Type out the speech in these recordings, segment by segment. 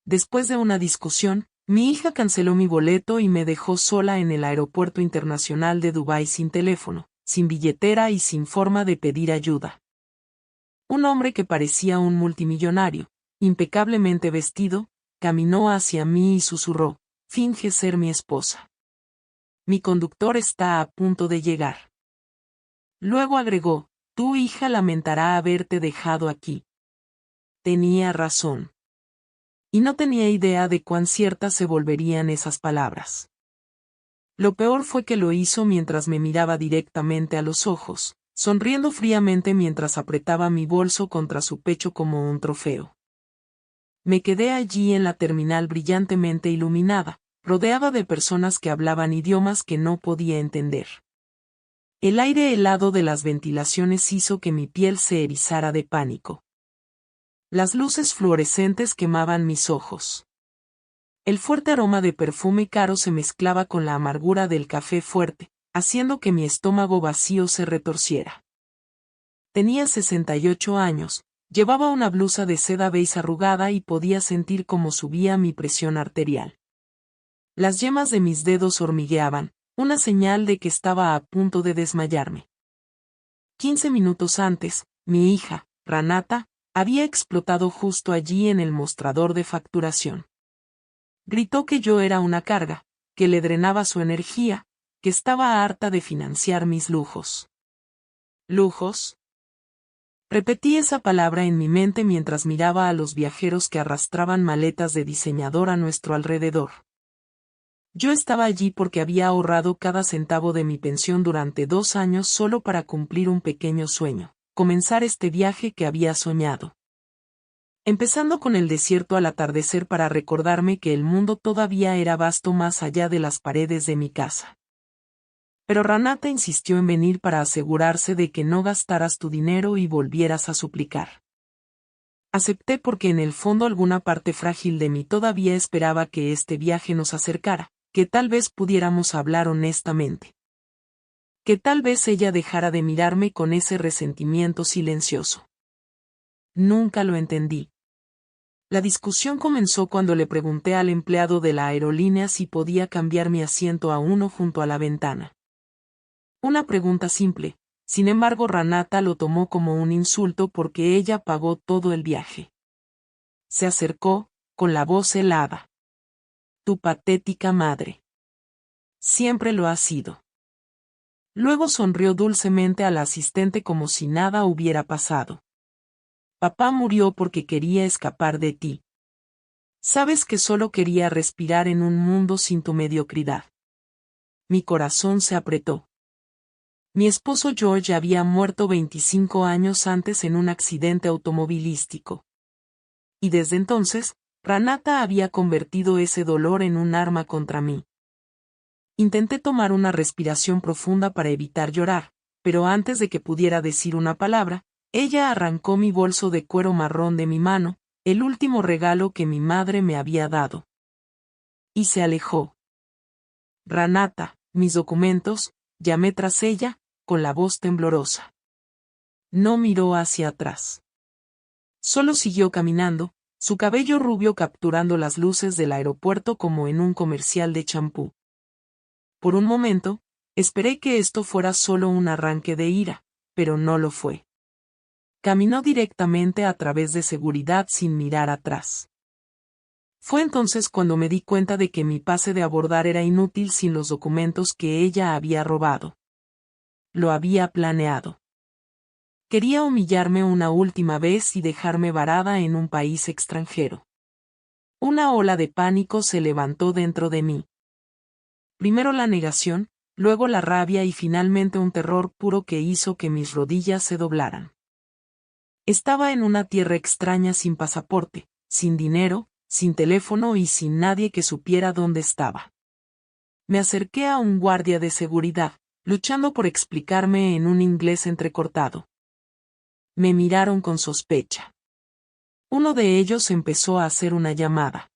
Después de una discusión, mi hija canceló mi boleto y me dejó sola en el aeropuerto internacional de Dubái sin teléfono, sin billetera y sin forma de pedir ayuda. Un hombre que parecía un multimillonario, impecablemente vestido, caminó hacia mí y susurró: «Finge ser mi esposa. Mi conductor está a punto de llegar». Luego agregó: «Tu hija lamentará haberte dejado aquí». Tenía razón. Y no tenía idea de cuán ciertas se volverían esas palabras. Lo peor fue que lo hizo mientras me miraba directamente a los ojos, sonriendo fríamente mientras apretaba mi bolso contra su pecho como un trofeo. Me quedé allí en la terminal brillantemente iluminada, rodeada de personas que hablaban idiomas que no podía entender. El aire helado de las ventilaciones hizo que mi piel se erizara de pánico. Las luces fluorescentes quemaban mis ojos. El fuerte aroma de perfume caro se mezclaba con la amargura del café fuerte, haciendo que mi estómago vacío se retorciera. Tenía 68 años, llevaba una blusa de seda beige arrugada y podía sentir cómo subía mi presión arterial. Las yemas de mis dedos hormigueaban, una señal de que estaba a punto de desmayarme. 15 minutos antes, mi hija, Ranata, había explotado justo allí en el mostrador de facturación. Gritó que yo era una carga, que le drenaba su energía, que estaba harta de financiar mis lujos. ¿Lujos? Repetí esa palabra en mi mente mientras miraba a los viajeros que arrastraban maletas de diseñador a nuestro alrededor. Yo estaba allí porque había ahorrado cada centavo de mi pensión durante 2 años solo para cumplir un pequeño sueño: comenzar este viaje que había soñado. Empezando con el desierto al atardecer para recordarme que el mundo todavía era vasto más allá de las paredes de mi casa. Pero Ranata insistió en venir para asegurarse de que no gastaras tu dinero y volvieras a suplicar. Acepté porque en el fondo alguna parte frágil de mí todavía esperaba que este viaje nos acercara, que tal vez pudiéramos hablar honestamente. Que tal vez ella dejara de mirarme con ese resentimiento silencioso. Nunca lo entendí. La discusión comenzó cuando le pregunté al empleado de la aerolínea si podía cambiar mi asiento a uno junto a la ventana. Una pregunta simple, sin embargo Ranata lo tomó como un insulto porque ella pagó todo el viaje. Se acercó, con la voz helada. Tu patética madre. Siempre lo ha sido. Luego sonrió dulcemente al asistente como si nada hubiera pasado. Papá murió porque quería escapar de ti. Sabes que solo quería respirar en un mundo sin tu mediocridad. Mi corazón se apretó. Mi esposo George había muerto 25 años antes en un accidente automovilístico. Y desde entonces, Ranata había convertido ese dolor en un arma contra mí. Intenté tomar una respiración profunda para evitar llorar, pero antes de que pudiera decir una palabra, ella arrancó mi bolso de cuero marrón de mi mano, el último regalo que mi madre me había dado. Y se alejó. Ranata, mis documentos, llamé tras ella, con la voz temblorosa. No miró hacia atrás. Solo siguió caminando, su cabello rubio capturando las luces del aeropuerto como en un comercial de champú. Por un momento, esperé que esto fuera solo un arranque de ira, pero no lo fue. Caminó directamente a través de seguridad sin mirar atrás. Fue entonces cuando me di cuenta de que mi pase de abordar era inútil sin los documentos que ella había robado. Lo había planeado. Quería humillarme una última vez y dejarme varada en un país extranjero. Una ola de pánico se levantó dentro de mí. Primero la negación, luego la rabia y finalmente un terror puro que hizo que mis rodillas se doblaran. Estaba en una tierra extraña sin pasaporte, sin dinero, sin teléfono y sin nadie que supiera dónde estaba. Me acerqué a un guardia de seguridad, luchando por explicarme en un inglés entrecortado. Me miraron con sospecha. Uno de ellos empezó a hacer una llamada.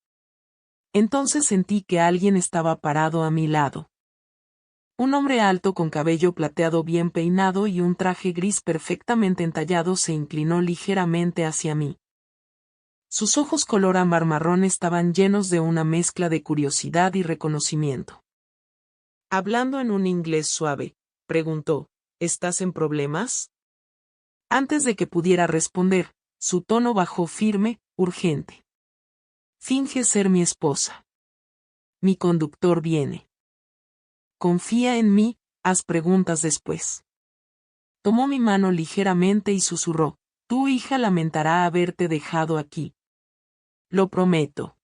Entonces sentí que alguien estaba parado a mi lado. Un hombre alto con cabello plateado bien peinado y un traje gris perfectamente entallado se inclinó ligeramente hacia mí. Sus ojos color ámbar marrón estaban llenos de una mezcla de curiosidad y reconocimiento. Hablando en un inglés suave, preguntó, ¿estás en problemas? Antes de que pudiera responder, su tono bajó firme, urgente. Finge ser mi esposa. Mi conductor viene. Confía en mí, haz preguntas después. Tomó mi mano ligeramente y susurró, tu hija lamentará haberte dejado aquí. Lo prometo.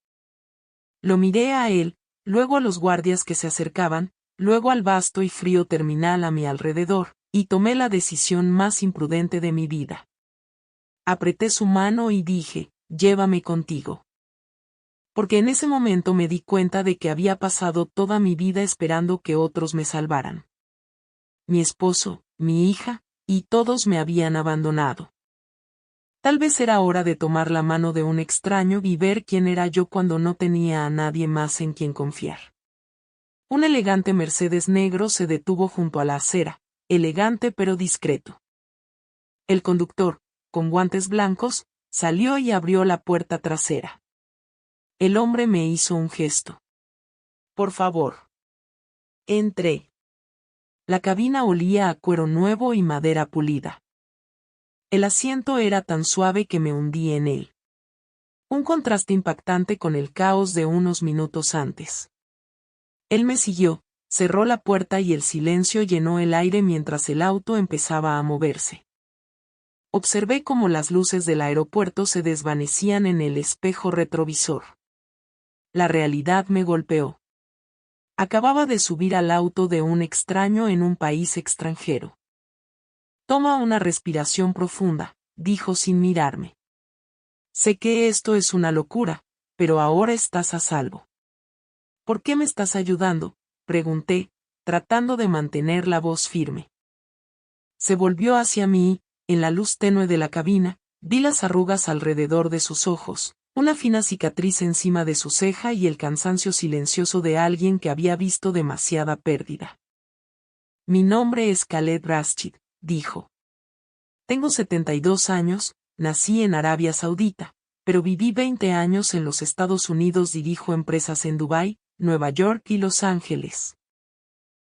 Lo miré a él, luego a los guardias que se acercaban, luego al vasto y frío terminal a mi alrededor, y tomé la decisión más imprudente de mi vida. Apreté su mano y dije, llévame contigo. Porque en ese momento me di cuenta de que había pasado toda mi vida esperando que otros me salvaran. Mi esposo, mi hija, y todos me habían abandonado. Tal vez era hora de tomar la mano de un extraño y ver quién era yo cuando no tenía a nadie más en quien confiar. Un elegante Mercedes negro se detuvo junto a la acera, elegante pero discreto. El conductor, con guantes blancos, salió y abrió la puerta trasera. El hombre me hizo un gesto. Por favor. Entré. La cabina olía a cuero nuevo y madera pulida. El asiento era tan suave que me hundí en él. Un contraste impactante con el caos de unos minutos antes. Él me siguió, cerró la puerta y el silencio llenó el aire mientras el auto empezaba a moverse. Observé cómo las luces del aeropuerto se desvanecían en el espejo retrovisor. La realidad me golpeó. Acababa de subir al auto de un extraño en un país extranjero. Toma una respiración profunda, dijo sin mirarme. Sé que esto es una locura, pero ahora estás a salvo. ¿Por qué me estás ayudando?, pregunté, tratando de mantener la voz firme. Se volvió hacia mí, en la luz tenue de la cabina, vi las arrugas alrededor de sus ojos, una fina cicatriz encima de su ceja y el cansancio silencioso de alguien que había visto demasiada pérdida. Mi nombre es Khaled Rashid, dijo. Tengo 72 años, nací en Arabia Saudita, pero viví 20 años en los Estados Unidos. Dirijo empresas en Dubái, Nueva York y Los Ángeles.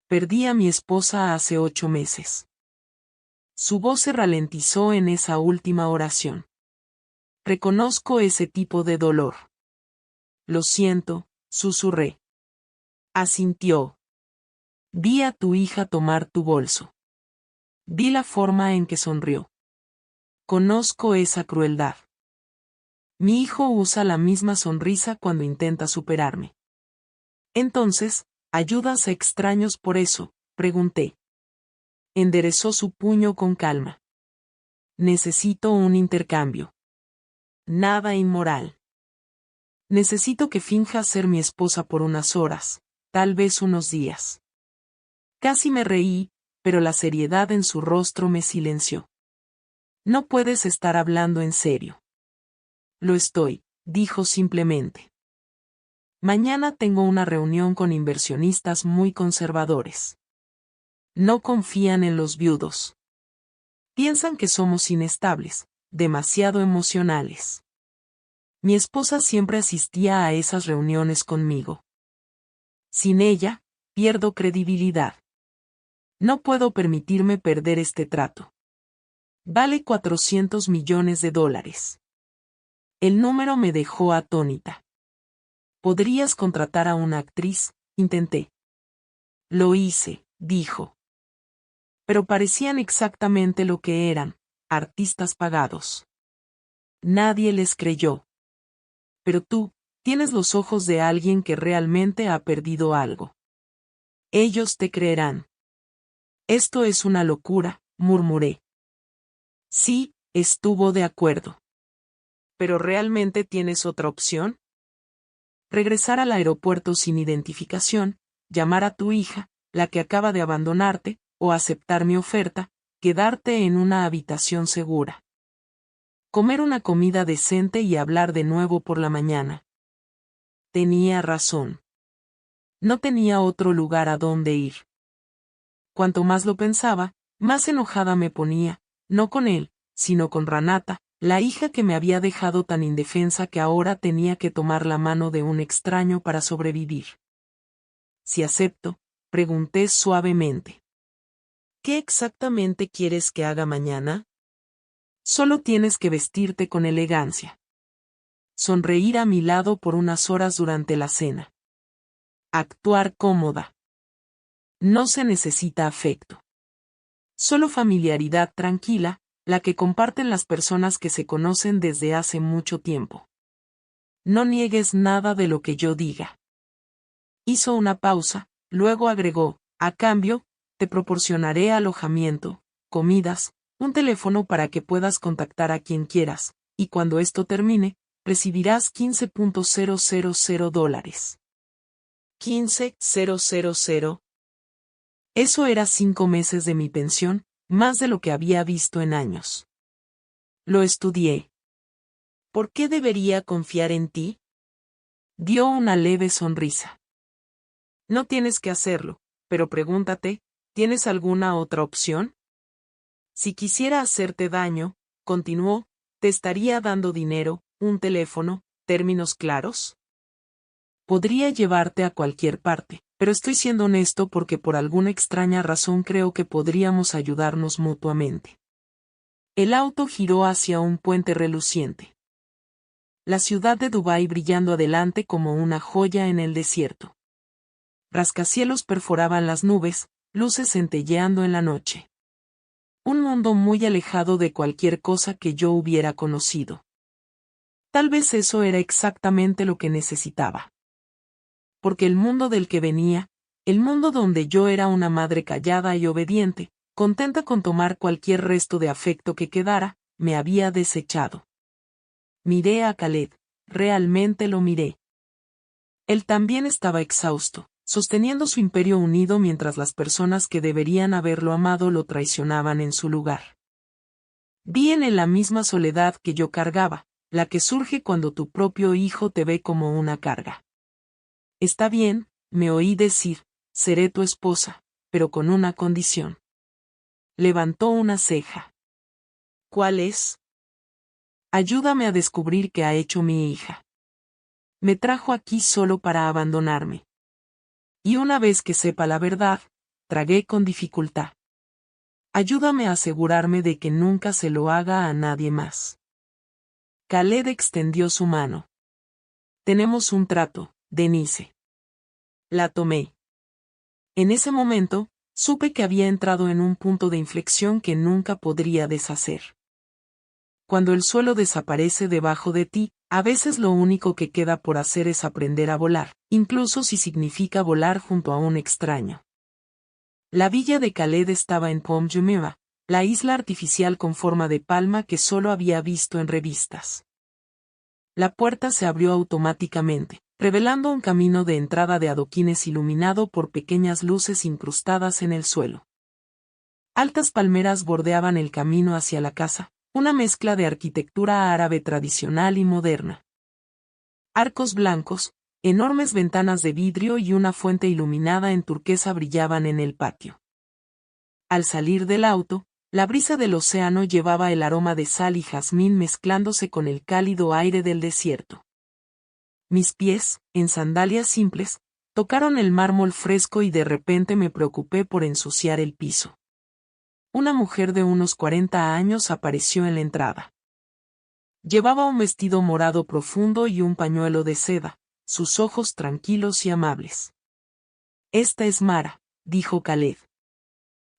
Perdí a mi esposa hace 8 meses. Su voz se ralentizó en esa última oración. Reconozco ese tipo de dolor. Lo siento, susurré. Asintió. Vi a tu hija tomar tu bolso. Vi la forma en que sonrió. Conozco esa crueldad. Mi hijo usa la misma sonrisa cuando intenta superarme. Entonces, ¿ayudas a extraños por eso?, pregunté. Enderezó su puño con calma. Necesito un intercambio. Nada inmoral. Necesito que finjas ser mi esposa por unas horas, tal vez unos días. Casi me reí, pero la seriedad en su rostro me silenció. No puedes estar hablando en serio. Lo estoy, dijo simplemente. Mañana tengo una reunión con inversionistas muy conservadores. No confían en los viudos. Piensan que somos inestables, demasiado emocionales. Mi esposa siempre asistía a esas reuniones conmigo. Sin ella, pierdo credibilidad. No puedo permitirme perder este trato. Vale $400 millones. El número me dejó atónita. ¿Podrías contratar a una actriz?, intenté. Lo hice, dijo. Pero parecían exactamente lo que eran, artistas pagados. Nadie les creyó. Pero tú, tienes los ojos de alguien que realmente ha perdido algo. Ellos te creerán. Esto es una locura, murmuré. Sí, estuvo de acuerdo. ¿Pero realmente tienes otra opción? Regresar al aeropuerto sin identificación, llamar a tu hija, la que acaba de abandonarte, o aceptar mi oferta, quedarte en una habitación segura. Comer una comida decente y hablar de nuevo por la mañana. Tenía razón. No tenía otro lugar a donde ir. Cuanto más lo pensaba, más enojada me ponía, no con él, sino con Ranata, la hija que me había dejado tan indefensa que ahora tenía que tomar la mano de un extraño para sobrevivir. Si acepto, pregunté suavemente. ¿Qué exactamente quieres que haga mañana? Solo tienes que vestirte con elegancia. Sonreír a mi lado por unas horas durante la cena. Actuar cómoda. No se necesita afecto. Solo familiaridad tranquila, la que comparten las personas que se conocen desde hace mucho tiempo. No niegues nada de lo que yo diga. Hizo una pausa, luego agregó, a cambio, te proporcionaré alojamiento, comidas, un teléfono para que puedas contactar a quien quieras, y cuando esto termine, recibirás $15,000. $15,000. Eso era 5 meses de mi pensión, más de lo que había visto en años. Lo estudié. ¿Por qué debería confiar en ti? Dio una leve sonrisa. No tienes que hacerlo, pero pregúntate, ¿tienes alguna otra opción? Si quisiera hacerte daño, continuó, te estaría dando dinero, un teléfono, términos claros. Podría llevarte a cualquier parte, pero estoy siendo honesto porque por alguna extraña razón creo que podríamos ayudarnos mutuamente. El auto giró hacia un puente reluciente. La ciudad de Dubái brillando adelante como una joya en el desierto. Rascacielos perforaban las nubes, luces centelleando en la noche. Un mundo muy alejado de cualquier cosa que yo hubiera conocido. Tal vez eso era exactamente lo que necesitaba. Porque el mundo del que venía, el mundo donde yo era una madre callada y obediente, contenta con tomar cualquier resto de afecto que quedara, me había desechado. Miré a Khaled, realmente lo miré. Él también estaba exhausto, sosteniendo su imperio unido mientras las personas que deberían haberlo amado lo traicionaban en su lugar. Vi en él la misma soledad que yo cargaba, la que surge cuando tu propio hijo te ve como una carga. Está bien, me oí decir, seré tu esposa, pero con una condición. Levantó una ceja. ¿Cuál es? Ayúdame a descubrir qué ha hecho mi hija. Me trajo aquí solo para abandonarme. Y una vez que sepa la verdad, tragué con dificultad. Ayúdame a asegurarme de que nunca se lo haga a nadie más. Khaled extendió su mano. Tenemos un trato, Denise. La tomé. En ese momento, supe que había entrado en un punto de inflexión que nunca podría deshacer. Cuando el suelo desaparece debajo de ti, a veces lo único que queda por hacer es aprender a volar, incluso si significa volar junto a un extraño. La villa de Khaled estaba en Palm Jumeirah, la isla artificial con forma de palma que solo había visto en revistas. La puerta se abrió automáticamente, revelando un camino de entrada de adoquines iluminado por pequeñas luces incrustadas en el suelo. Altas palmeras bordeaban el camino hacia la casa, una mezcla de arquitectura árabe tradicional y moderna. Arcos blancos, enormes ventanas de vidrio y una fuente iluminada en turquesa brillaban en el patio. Al salir del auto, la brisa del océano llevaba el aroma de sal y jazmín mezclándose con el cálido aire del desierto. Mis pies, en sandalias simples, tocaron el mármol fresco y de repente me preocupé por ensuciar el piso. Una mujer de unos 40 años apareció en la entrada. Llevaba un vestido morado profundo y un pañuelo de seda, sus ojos tranquilos y amables. Esta es Mara, dijo Khaled.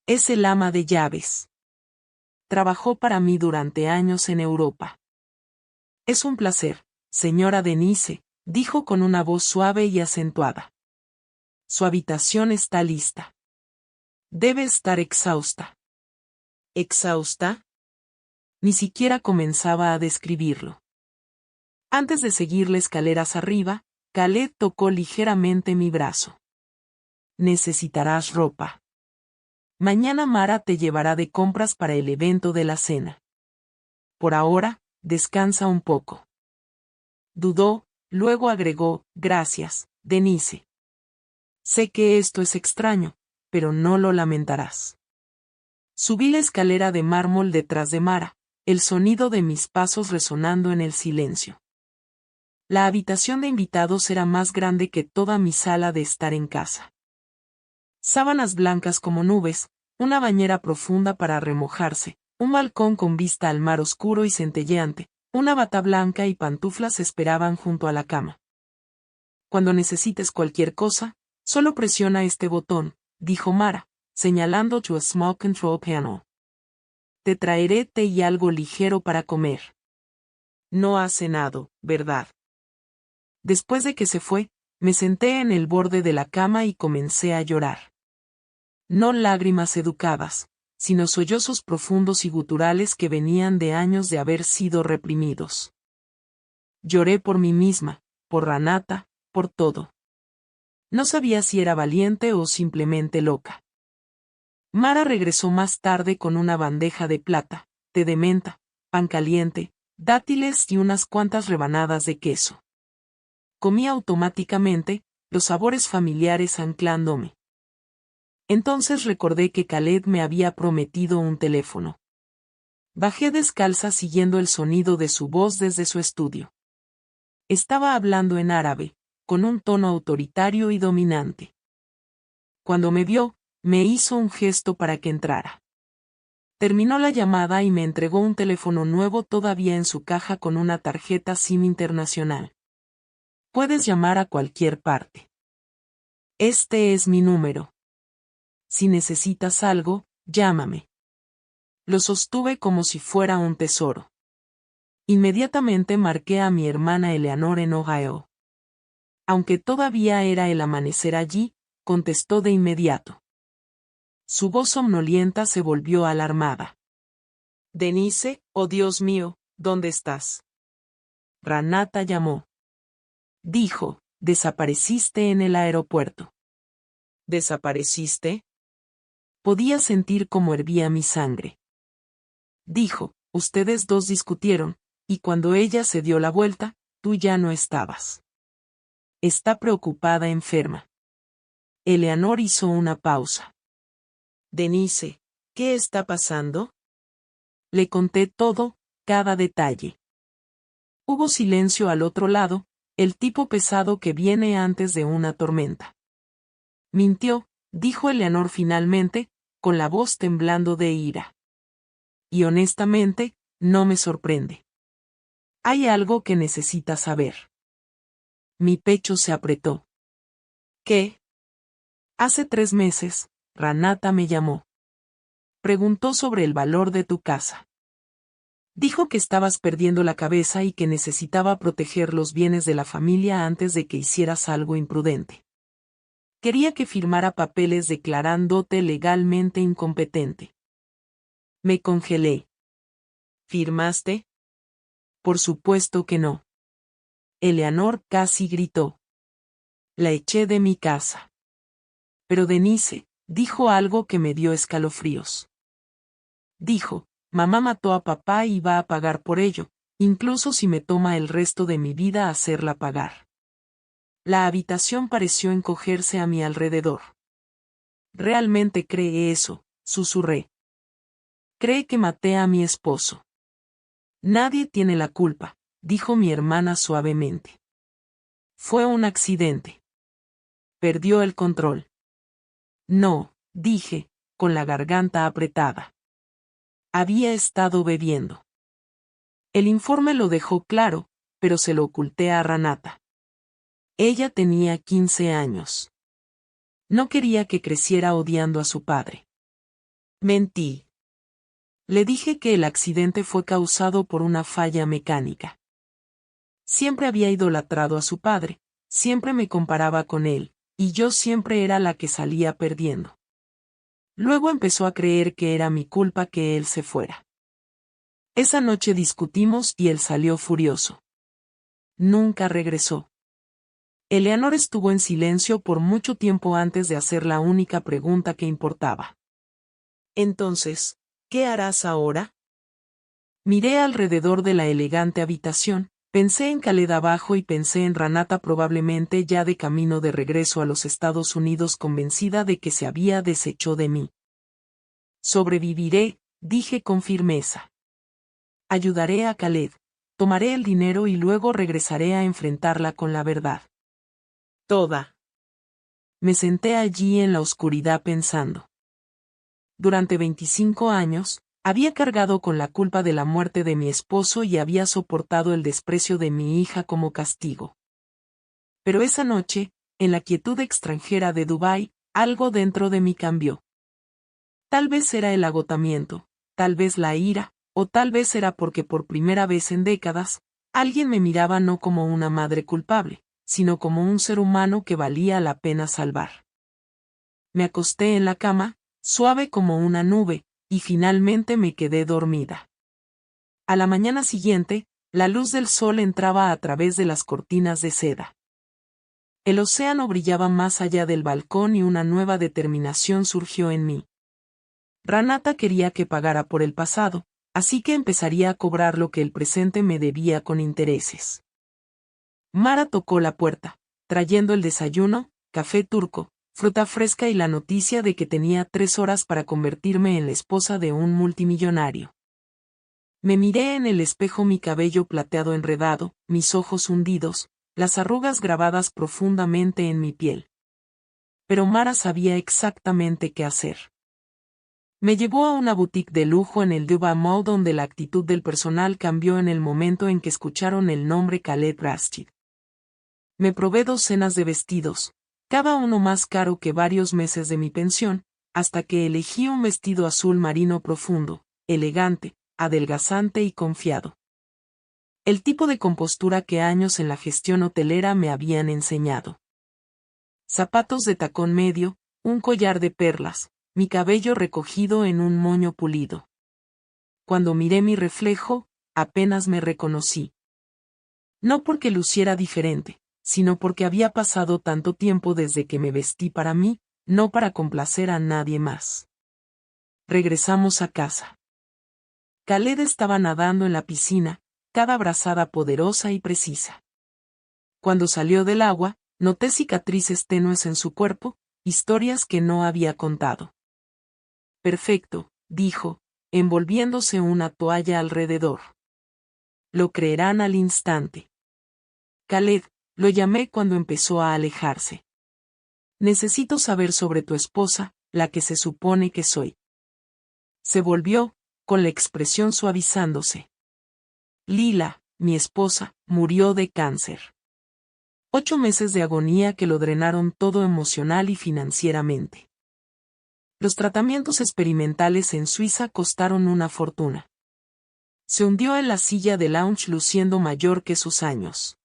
Es el ama de llaves. Trabajó para mí durante años en Europa. Es un placer, señora Denise, dijo con una voz suave y acentuada. Su habitación está lista. Debe estar exhausta. ¿Exhausta? Ni siquiera comenzaba a describirlo. Antes de seguirle escaleras arriba, Khaled tocó ligeramente mi brazo. Necesitarás ropa. Mañana Mara te llevará de compras para el evento de la cena. Por ahora, descansa un poco. Dudó, luego agregó, gracias, Denise. Sé que esto es extraño, pero no lo lamentarás. Subí la escalera de mármol detrás de Mara, el sonido de mis pasos resonando en el silencio. La habitación de invitados era más grande que toda mi sala de estar en casa. Sábanas blancas como nubes, una bañera profunda para remojarse, un balcón con vista al mar oscuro y centelleante, una bata blanca y pantuflas esperaban junto a la cama. Cuando necesites cualquier cosa, solo presiona este botón, dijo Mara, señalando to a small control panel. Te traeré té y algo ligero para comer. No has cenado, ¿verdad? Después de que se fue, me senté en el borde de la cama y comencé a llorar. No lágrimas educadas, sino sollozos profundos y guturales que venían de años de haber sido reprimidos. Lloré por mí misma, por Renata, por todo. No sabía si era valiente o simplemente loca. Mara regresó más tarde con una bandeja de plata, té de menta, pan caliente, dátiles y unas cuantas rebanadas de queso. Comí automáticamente, los sabores familiares anclándome. Entonces recordé que Khaled me había prometido un teléfono. Bajé descalza siguiendo el sonido de su voz desde su estudio. Estaba hablando en árabe, con un tono autoritario y dominante. Cuando me vio, me hizo un gesto para que entrara. Terminó la llamada y me entregó un teléfono nuevo todavía en su caja con una tarjeta SIM internacional. Puedes llamar a cualquier parte. Este es mi número. Si necesitas algo, llámame. Lo sostuve como si fuera un tesoro. Inmediatamente marqué a mi hermana Eleanor en Ohio. Aunque todavía era el amanecer allí, contestó de inmediato. Su voz somnolienta se volvió alarmada. Denise, oh Dios mío, ¿dónde estás? Renata llamó. Dijo, desapareciste en el aeropuerto. ¿Desapareciste? Podía sentir cómo hervía mi sangre. Dijo, ustedes dos discutieron, y cuando ella se dio la vuelta, tú ya no estabas. Está preocupada enferma. Eleanor hizo una pausa. Denise, ¿qué está pasando? Le conté todo, cada detalle. Hubo silencio al otro lado, el tipo pesado que viene antes de una tormenta. Mintió, dijo Eleanor finalmente, con la voz temblando de ira. Y honestamente, no me sorprende. Hay algo que necesitas saber. Mi pecho se apretó. ¿Qué? Hace 3 meses, Renata me llamó. Preguntó sobre el valor de tu casa. Dijo que estabas perdiendo la cabeza y que necesitaba proteger los bienes de la familia antes de que hicieras algo imprudente. Quería que firmara papeles declarándote legalmente incompetente. Me congelé. ¿Firmaste? Por supuesto que no. Eleanor casi gritó. La eché de mi casa. Pero Denise, dijo algo que me dio escalofríos. Dijo, mamá mató a papá y va a pagar por ello, incluso si me toma el resto de mi vida hacerla pagar. La habitación pareció encogerse a mi alrededor. ¿Realmente cree eso?, susurré. Cree que maté a mi esposo. Nadie tiene la culpa, dijo mi hermana suavemente. Fue un accidente. Perdió el control. No, dije, con la garganta apretada. Había estado bebiendo. El informe lo dejó claro, pero se lo oculté a Renata. Ella tenía 15 años. No quería que creciera odiando a su padre. Mentí. Le dije que el accidente fue causado por una falla mecánica. Siempre había idolatrado a su padre, siempre me comparaba con él, y yo siempre era la que salía perdiendo. Luego empezó a creer que era mi culpa que él se fuera. Esa noche discutimos y él salió furioso. Nunca regresó. Eleanor estuvo en silencio por mucho tiempo antes de hacer la única pregunta que importaba. Entonces, ¿qué harás ahora? Miré alrededor de la elegante habitación, pensé en Khaled abajo y pensé en Renata probablemente ya de camino de regreso a los Estados Unidos convencida de que se había deshecho de mí. Sobreviviré, dije con firmeza. Ayudaré a Khaled, tomaré el dinero y luego regresaré a enfrentarla con la verdad. Toda. Me senté allí en la oscuridad pensando. Durante 25 años, había cargado con la culpa de la muerte de mi esposo y había soportado el desprecio de mi hija como castigo. Pero esa noche, en la quietud extranjera de Dubái, algo dentro de mí cambió. Tal vez era el agotamiento, tal vez la ira, o tal vez era porque por primera vez en décadas, alguien me miraba no como una madre culpable, sino como un ser humano que valía la pena salvar. Me acosté en la cama, suave como una nube, y finalmente me quedé dormida. A la mañana siguiente, la luz del sol entraba a través de las cortinas de seda. El océano brillaba más allá del balcón y una nueva determinación surgió en mí. Ranata quería que pagara por el pasado, así que empezaría a cobrar lo que el presente me debía con intereses. Mara tocó la puerta, trayendo el desayuno, café turco, fruta fresca y la noticia de que tenía 3 horas para convertirme en la esposa de un multimillonario. Me miré en el espejo, mi cabello plateado enredado, mis ojos hundidos, las arrugas grabadas profundamente en mi piel. Pero Mara sabía exactamente qué hacer. Me llevó a una boutique de lujo en el Dubai Mall donde la actitud del personal cambió en el momento en que escucharon el nombre Khaled Rashid. Me probé docenas de vestidos, cada uno más caro que varios meses de mi pensión, hasta que elegí un vestido azul marino profundo, elegante, adelgazante y confiado. El tipo de compostura que años en la gestión hotelera me habían enseñado. Zapatos de tacón medio, un collar de perlas, mi cabello recogido en un moño pulido. Cuando miré mi reflejo, apenas me reconocí. No porque luciera diferente, sino porque había pasado tanto tiempo desde que me vestí para mí, no para complacer a nadie más. Regresamos a casa. Khaled estaba nadando en la piscina, cada brazada poderosa y precisa. Cuando salió del agua, noté cicatrices tenues en su cuerpo, historias que no había contado. Perfecto, dijo, envolviéndose una toalla alrededor. Lo creerán al instante. Khaled, lo llamé cuando empezó a alejarse. Necesito saber sobre tu esposa, la que se supone que soy. Se volvió, con la expresión suavizándose. Lila, mi esposa, murió de cáncer. 8 meses de agonía que lo drenaron todo emocional y financieramente. Los tratamientos experimentales en Suiza costaron una fortuna. Se hundió en la silla de lounge luciendo mayor que sus años.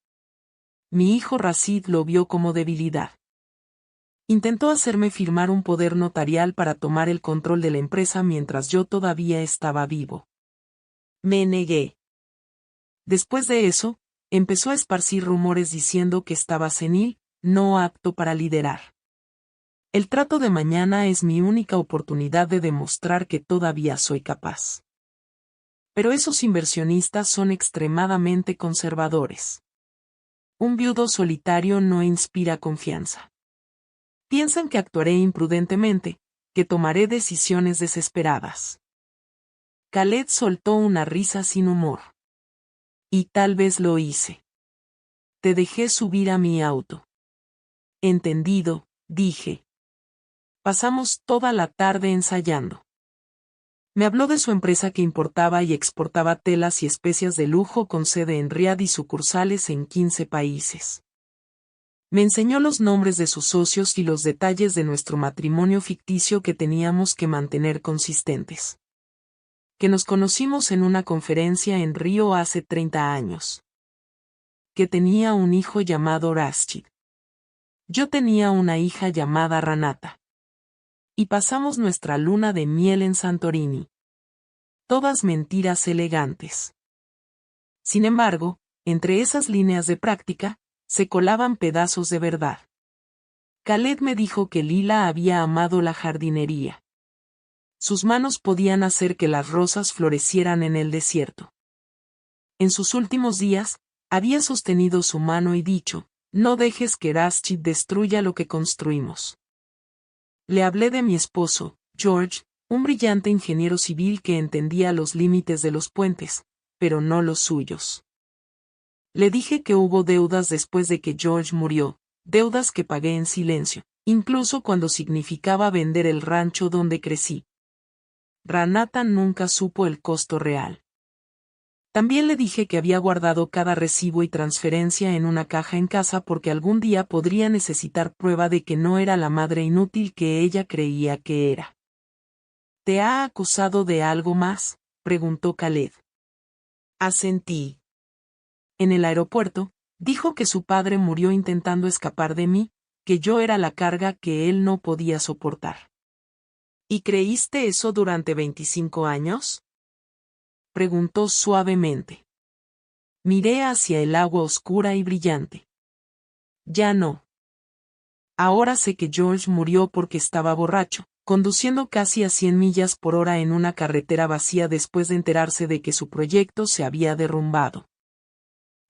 Mi hijo Rashid lo vio como debilidad. Intentó hacerme firmar un poder notarial para tomar el control de la empresa mientras yo todavía estaba vivo. Me negué. Después de eso, empezó a esparcir rumores diciendo que estaba senil, no apto para liderar. El trato de mañana es mi única oportunidad de demostrar que todavía soy capaz. Pero esos inversionistas son extremadamente conservadores. Un viudo solitario no inspira confianza. Piensan que actuaré imprudentemente, que tomaré decisiones desesperadas. Khaled soltó una risa sin humor. Y tal vez lo hice. Te dejé subir a mi auto. Entendido, dije. Pasamos toda la tarde ensayando. Me habló de su empresa que importaba y exportaba telas y especias de lujo con sede en Riad y sucursales en 15 países. Me enseñó los nombres de sus socios y los detalles de nuestro matrimonio ficticio que teníamos que mantener consistentes. Que nos conocimos en una conferencia en Río hace 30 años. Que tenía un hijo llamado Rashid. Yo tenía una hija llamada Ranata. Y pasamos nuestra luna de miel en Santorini. Todas mentiras elegantes. Sin embargo, entre esas líneas de práctica, se colaban pedazos de verdad. Khaled me dijo que Lila había amado la jardinería. Sus manos podían hacer que las rosas florecieran en el desierto. En sus últimos días, había sostenido su mano y dicho, no dejes que Rashid destruya lo que construimos. Le hablé de mi esposo, George, un brillante ingeniero civil que entendía los límites de los puentes, pero no los suyos. Le dije que hubo deudas después de que George murió, deudas que pagué en silencio, incluso cuando significaba vender el rancho donde crecí. Renata nunca supo el costo real. También le dije que había guardado cada recibo y transferencia en una caja en casa porque algún día podría necesitar prueba de que no era la madre inútil que ella creía que era. ¿Te ha acusado de algo más?, preguntó Khaled. Asentí. En el aeropuerto, dijo que su padre murió intentando escapar de mí, que yo era la carga que él no podía soportar. ¿Y creíste eso durante 25 años? Preguntó suavemente. Miré hacia el agua oscura y brillante. Ya no. Ahora sé que George murió porque estaba borracho, conduciendo casi a 100 millas por hora en una carretera vacía después de enterarse de que su proyecto se había derrumbado.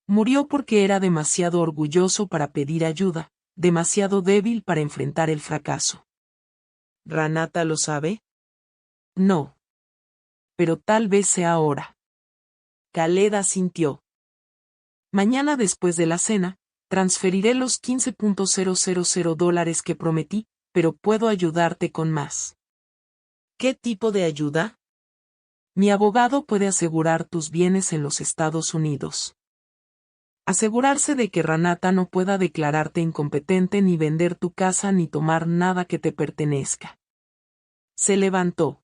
Murió porque era demasiado orgulloso para pedir ayuda, demasiado débil para enfrentar el fracaso. ¿Renata lo sabe? No. Pero tal vez sea ahora. Khaled asintió. Mañana después de la cena, transferiré los $15,000 que prometí, pero puedo ayudarte con más. ¿Qué tipo de ayuda? Mi abogado puede asegurar tus bienes en los Estados Unidos. Asegurarse de que Renata no pueda declararte incompetente ni vender tu casa ni tomar nada que te pertenezca. Se levantó.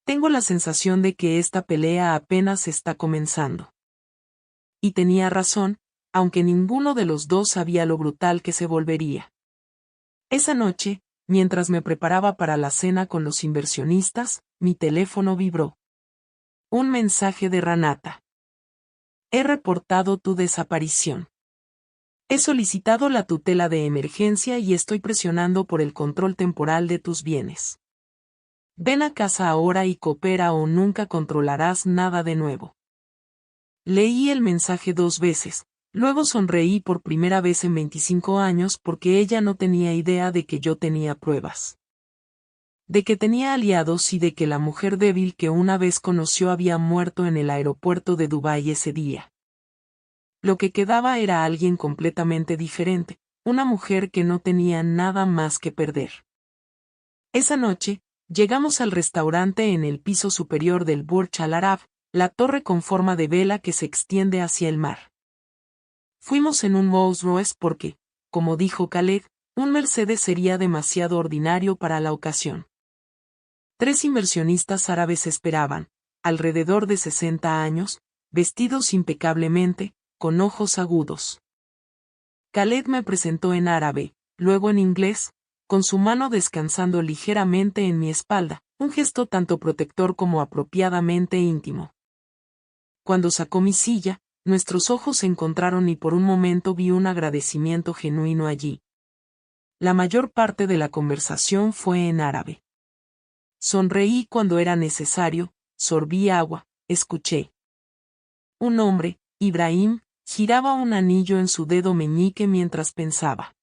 Tengo la sensación de que esta pelea apenas está comenzando. Y tenía razón, aunque ninguno de los dos sabía lo brutal que se volvería. Esa noche, mientras me preparaba para la cena con los inversionistas, mi teléfono vibró. Un mensaje de Renata. He reportado tu desaparición. He solicitado la tutela de emergencia y estoy presionando por el control temporal de tus bienes. Ven a casa ahora y coopera o nunca controlarás nada de nuevo. Leí el mensaje 2 veces, luego sonreí por primera vez en 25 años porque ella no tenía idea de que yo tenía pruebas. De que tenía aliados y de que la mujer débil que una vez conoció había muerto en el aeropuerto de Dubái ese día. Lo que quedaba era alguien completamente diferente, una mujer que no tenía nada más que perder. Esa noche, llegamos al restaurante en el piso superior del Burj Al Arab, la torre con forma de vela que se extiende hacia el mar. Fuimos en un Rolls Royce porque, como dijo Khaled, un Mercedes sería demasiado ordinario para la ocasión. 3 inversionistas árabes esperaban, alrededor de 60 años, vestidos impecablemente, con ojos agudos. Khaled me presentó en árabe, luego en inglés, con su mano descansando ligeramente en mi espalda, un gesto tanto protector como apropiadamente íntimo. Cuando sacó mi silla, nuestros ojos se encontraron y por un momento vi un agradecimiento genuino allí. La mayor parte de la conversación fue en árabe. Sonreí cuando era necesario, sorbí agua, escuché. Un hombre, Ibrahim, giraba un anillo en su dedo meñique mientras pensaba.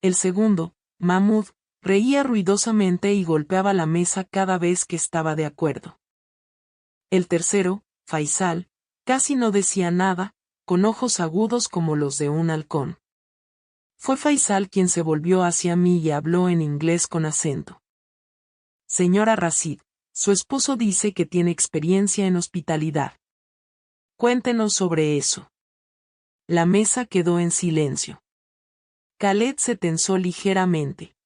El segundo, Mahmoud, reía ruidosamente y golpeaba la mesa cada vez que estaba de acuerdo. El tercero, Faisal, casi no decía nada, con ojos agudos como los de un halcón. Fue Faisal quien se volvió hacia mí y habló en inglés con acento. Señora Rashid, su esposo dice que tiene experiencia en hospitalidad. Cuéntenos sobre eso. La mesa quedó en silencio. Khaled se tensó ligeramente.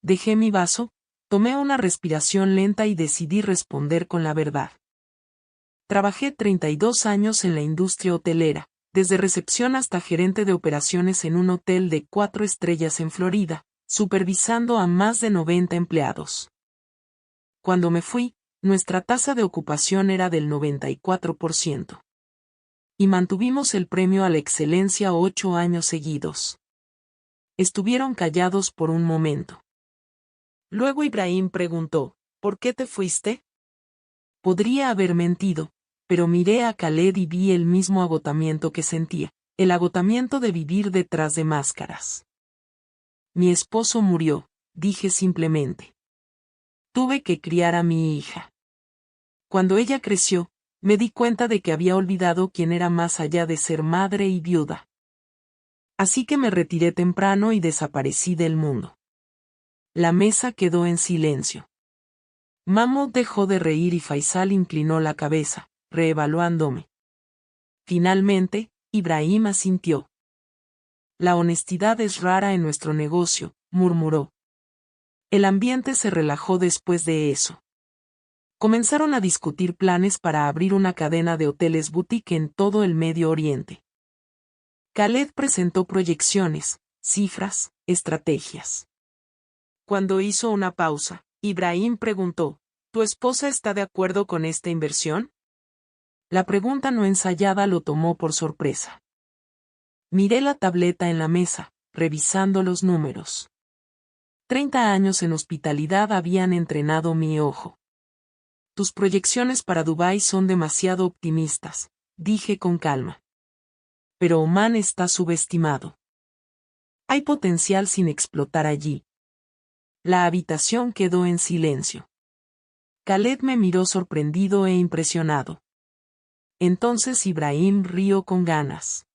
Dejé mi vaso, tomé una respiración lenta y decidí responder con la verdad. Trabajé 32 años en la industria hotelera, desde recepción hasta gerente de operaciones en un hotel de 4 estrellas en Florida, supervisando a más de 90 empleados. Cuando me fui, nuestra tasa de ocupación era del 94%. Y mantuvimos el premio a la excelencia 8 años seguidos. Estuvieron callados por un momento. Luego Ibrahim preguntó, ¿por qué te fuiste? Podría haber mentido, pero miré a Khaled y vi el mismo agotamiento que sentía, el agotamiento de vivir detrás de máscaras. Mi esposo murió, dije simplemente. Tuve que criar a mi hija. Cuando ella creció, Me di cuenta de que había olvidado quién era más allá de ser madre y viuda. Así que me retiré temprano y desaparecí del mundo. La mesa quedó en silencio. Mahmoud dejó de reír y Faisal inclinó la cabeza, reevaluándome. Finalmente, Ibrahim asintió. La honestidad es rara en nuestro negocio, murmuró. El ambiente se relajó después de eso. Comenzaron a discutir planes para abrir una cadena de hoteles boutique en todo el Medio Oriente. Khaled presentó proyecciones, cifras, estrategias. Cuando hizo una pausa, Ibrahim preguntó, ¿tu esposa está de acuerdo con esta inversión? La pregunta no ensayada lo tomó por sorpresa. Miré la tableta en la mesa, revisando los números. 30 años en hospitalidad habían entrenado mi ojo. Tus proyecciones para Dubái son demasiado optimistas, dije con calma. Pero Omán está subestimado. Hay potencial sin explotar allí. La habitación quedó en silencio. Khaled me miró sorprendido e impresionado. Entonces Ibrahim rió con ganas.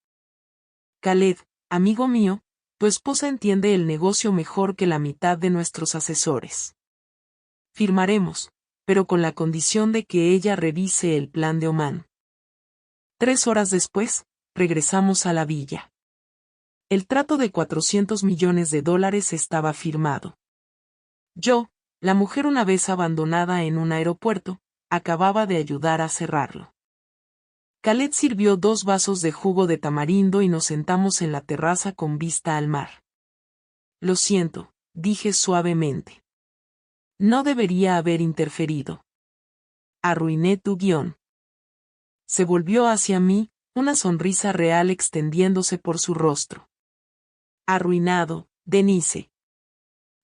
Khaled, amigo mío, tu esposa entiende el negocio mejor que la mitad de nuestros asesores. Firmaremos, pero con la condición de que ella revise el plan de Omán. 3 horas después, regresamos a la villa. El trato de $400 millones estaba firmado. Yo, la mujer una vez abandonada en un aeropuerto, acababa de ayudar a cerrarlo. Khaled sirvió 2 vasos de jugo de tamarindo y nos sentamos en la terraza con vista al mar. Lo siento, dije suavemente. No debería haber interferido. Arruiné tu guión. Se volvió hacia mí, una sonrisa real extendiéndose por su rostro. Arruinado, Denise.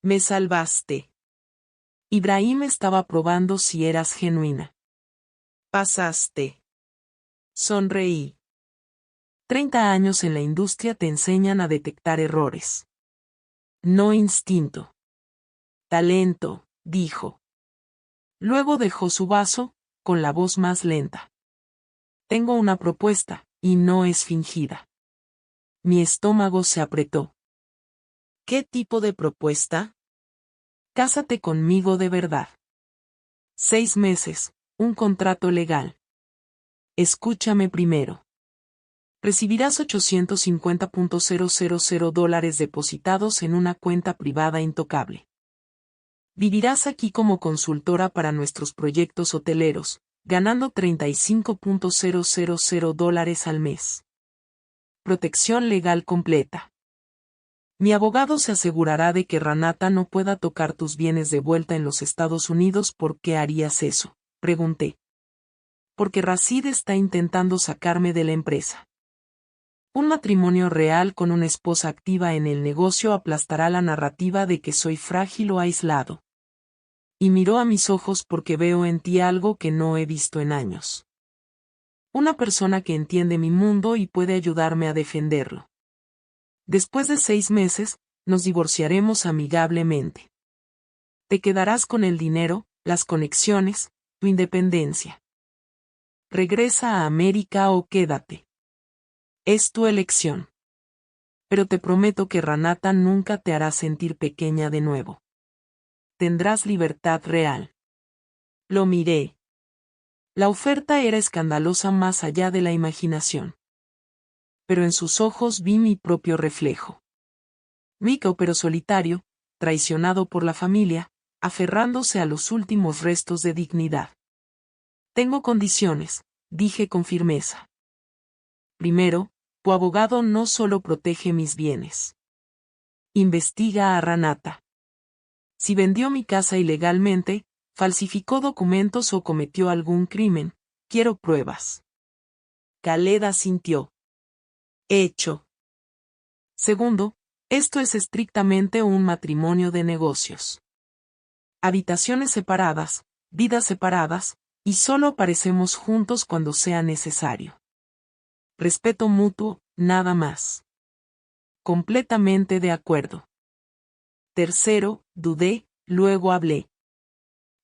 Me salvaste. Ibrahim estaba probando si eras genuina. Pasaste. Sonreí. 30 años en la industria te enseñan a detectar errores. No instinto. Talento, dijo. Luego dejó su vaso, con la voz más lenta. Tengo una propuesta, y no es fingida. Mi estómago se apretó. ¿Qué tipo de propuesta? Cásate conmigo de verdad. 6 meses, un contrato legal. Escúchame primero. Recibirás $850,000 depositados en una cuenta privada intocable. Vivirás aquí como consultora para nuestros proyectos hoteleros, ganando $35,000 al mes. Protección legal completa. Mi abogado se asegurará de que Ranata no pueda tocar tus bienes de vuelta en los Estados Unidos. ¿Por qué harías eso?, pregunté. Porque Rashid está intentando sacarme de la empresa. Un matrimonio real con una esposa activa en el negocio aplastará la narrativa de que soy frágil o aislado. Y miró a mis ojos porque veo en ti algo que no he visto en años. Una persona que entiende mi mundo y puede ayudarme a defenderlo. Después de 6 meses, nos divorciaremos amigablemente. Te quedarás con el dinero, las conexiones, tu independencia. Regresa a América o quédate. Es tu elección. Pero te prometo que Ranata nunca te hará sentir pequeña de nuevo. Tendrás libertad real. Lo miré. La oferta era escandalosa más allá de la imaginación. Pero en sus ojos vi mi propio reflejo. Rico pero solitario, traicionado por la familia, aferrándose a los últimos restos de dignidad. Tengo condiciones, dije con firmeza. Primero, tu abogado no solo protege mis bienes. Investiga a Ranata. Si vendió mi casa ilegalmente, falsificó documentos o cometió algún crimen, quiero pruebas. Khaled asintió. Hecho. Segundo, esto es estrictamente un matrimonio de negocios. Habitaciones separadas, vidas separadas, y solo aparecemos juntos cuando sea necesario. Respeto mutuo, nada más. Completamente de acuerdo. Tercero, dudé, luego hablé.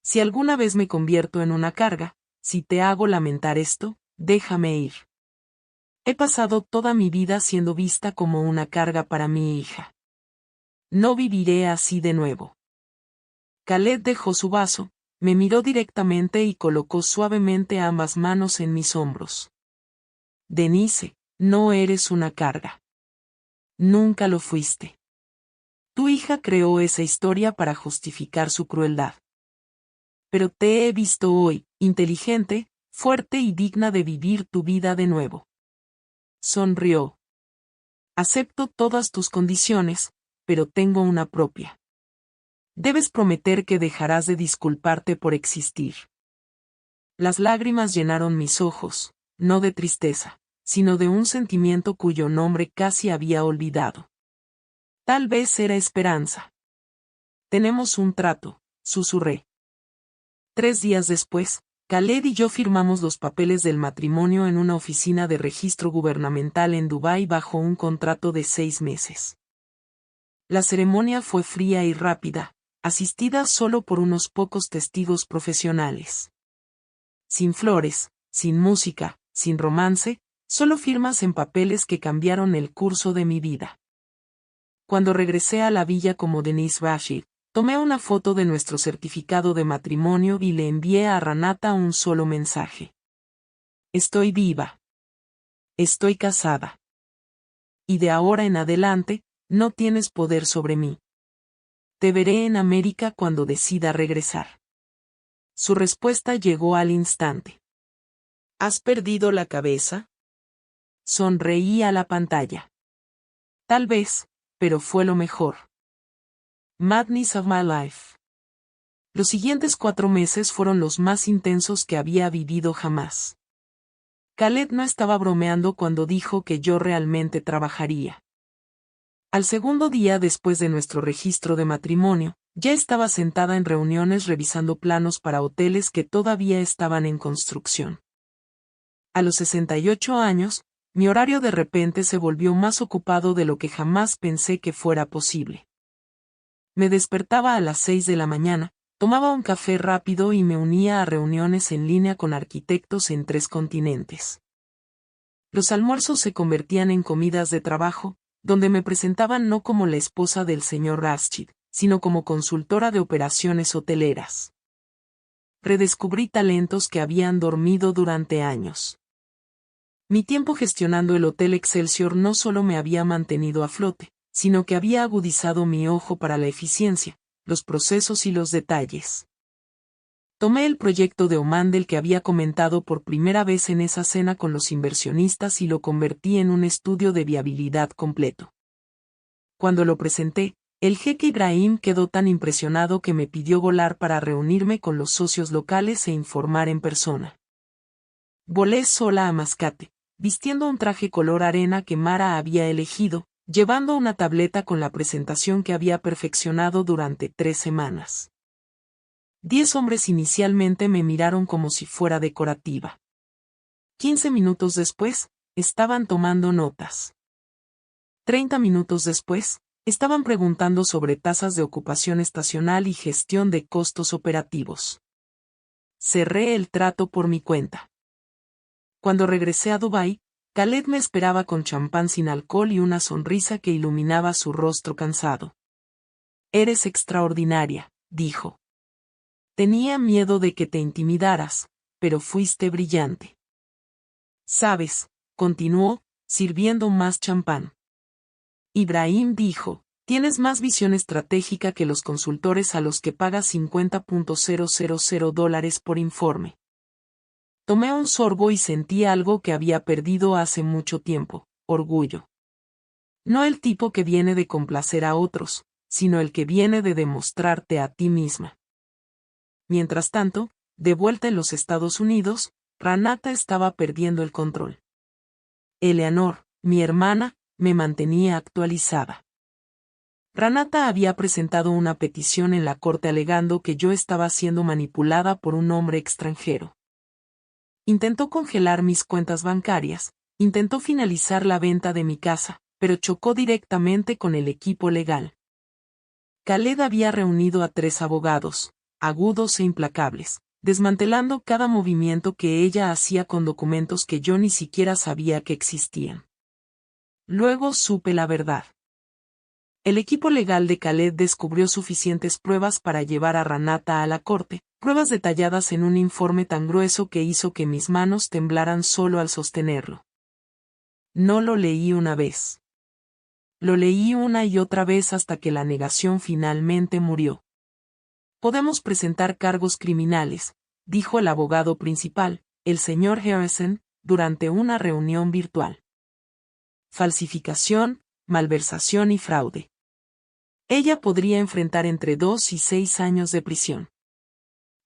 Si alguna vez me convierto en una carga, si te hago lamentar esto, déjame ir. He pasado toda mi vida siendo vista como una carga para mi hija. No viviré así de nuevo. Khaled dejó su vaso, me miró directamente y colocó suavemente ambas manos en mis hombros. Denise, no eres una carga. Nunca lo fuiste. Tu hija creó esa historia para justificar su crueldad. Pero te he visto hoy, inteligente, fuerte y digna de vivir tu vida de nuevo. Sonrió. Acepto todas tus condiciones, pero tengo una propia. Debes prometer que dejarás de disculparte por existir. Las lágrimas llenaron mis ojos, no de tristeza, sino de un sentimiento cuyo nombre casi había olvidado. Tal vez era esperanza. Tenemos un trato, susurré. 3 días después, Khaled y yo firmamos los papeles del matrimonio en una oficina de registro gubernamental en Dubái bajo un contrato de 6 meses. La ceremonia fue fría y rápida, asistida solo por unos pocos testigos profesionales. Sin flores, sin música, sin romance, solo firmas en papeles que cambiaron el curso de mi vida. Cuando regresé a la villa como Denise Rashid, tomé una foto de nuestro certificado de matrimonio y le envié a Ranata un solo mensaje. Estoy viva. Estoy casada. Y de ahora en adelante, no tienes poder sobre mí. Te veré en América cuando decida regresar. Su respuesta llegó al instante. ¿Has perdido la cabeza? Sonreí a la pantalla. Tal vez, pero fue lo mejor. Madness of my life. Los siguientes 4 meses fueron los más intensos que había vivido jamás. Khaled no estaba bromeando cuando dijo que yo realmente trabajaría. Al segundo día después de nuestro registro de matrimonio, ya estaba sentada en reuniones revisando planos para hoteles que todavía estaban en construcción. A los 68 años, mi horario de repente se volvió más ocupado de lo que jamás pensé que fuera posible. Me despertaba a las 6 de la mañana, tomaba un café rápido y me unía a reuniones en línea con arquitectos en 3 continentes. Los almuerzos se convertían en comidas de trabajo, donde me presentaban no como la esposa del señor Rashid, sino como consultora de operaciones hoteleras. Redescubrí talentos que habían dormido durante años. Mi tiempo gestionando el Hotel Excelsior no solo me había mantenido a flote, sino que había agudizado mi ojo para la eficiencia, los procesos y los detalles. Tomé el proyecto de Oman del que había comentado por primera vez en esa cena con los inversionistas y lo convertí en un estudio de viabilidad completo. Cuando lo presenté, el jeque Ibrahim quedó tan impresionado que me pidió volar para reunirme con los socios locales e informar en persona. Volé sola a Mascate, vistiendo un traje color arena que Mara había elegido, llevando una tableta con la presentación que había perfeccionado durante 3 semanas. 10 hombres inicialmente me miraron como si fuera decorativa. 15 minutos después, estaban tomando notas. 30 minutos después, estaban preguntando sobre tasas de ocupación estacional y gestión de costos operativos. Cerré el trato por mi cuenta. Cuando regresé a Dubái, Khaled me esperaba con champán sin alcohol y una sonrisa que iluminaba su rostro cansado. Eres extraordinaria, dijo. Tenía miedo de que te intimidaras, pero fuiste brillante. Sabes, continuó, sirviendo más champán. Ibrahim dijo, tienes más visión estratégica que los consultores a los que pagas $50,000 por informe. Tomé un sorbo y sentí algo que había perdido hace mucho tiempo, orgullo. No el tipo que viene de complacer a otros, sino el que viene de demostrarte a ti misma. Mientras tanto, de vuelta en los Estados Unidos, Ranata estaba perdiendo el control. Eleanor, mi hermana, me mantenía actualizada. Ranata había presentado una petición en la corte alegando que yo estaba siendo manipulada por un hombre extranjero. Intentó congelar mis cuentas bancarias, intentó finalizar la venta de mi casa, pero chocó directamente con el equipo legal. Khaled había reunido a 3 abogados, agudos e implacables, desmantelando cada movimiento que ella hacía con documentos que yo ni siquiera sabía que existían. Luego supe la verdad. El equipo legal de Khaled descubrió suficientes pruebas para llevar a Ranata a la corte, pruebas detalladas en un informe tan grueso que hizo que mis manos temblaran solo al sostenerlo. No lo leí una vez. Lo leí una y otra vez hasta que la negación finalmente murió. Podemos presentar cargos criminales, dijo el abogado principal, el señor Harrison, durante una reunión virtual. Falsificación, malversación y fraude. Ella podría enfrentar entre 2 y 6 años de prisión.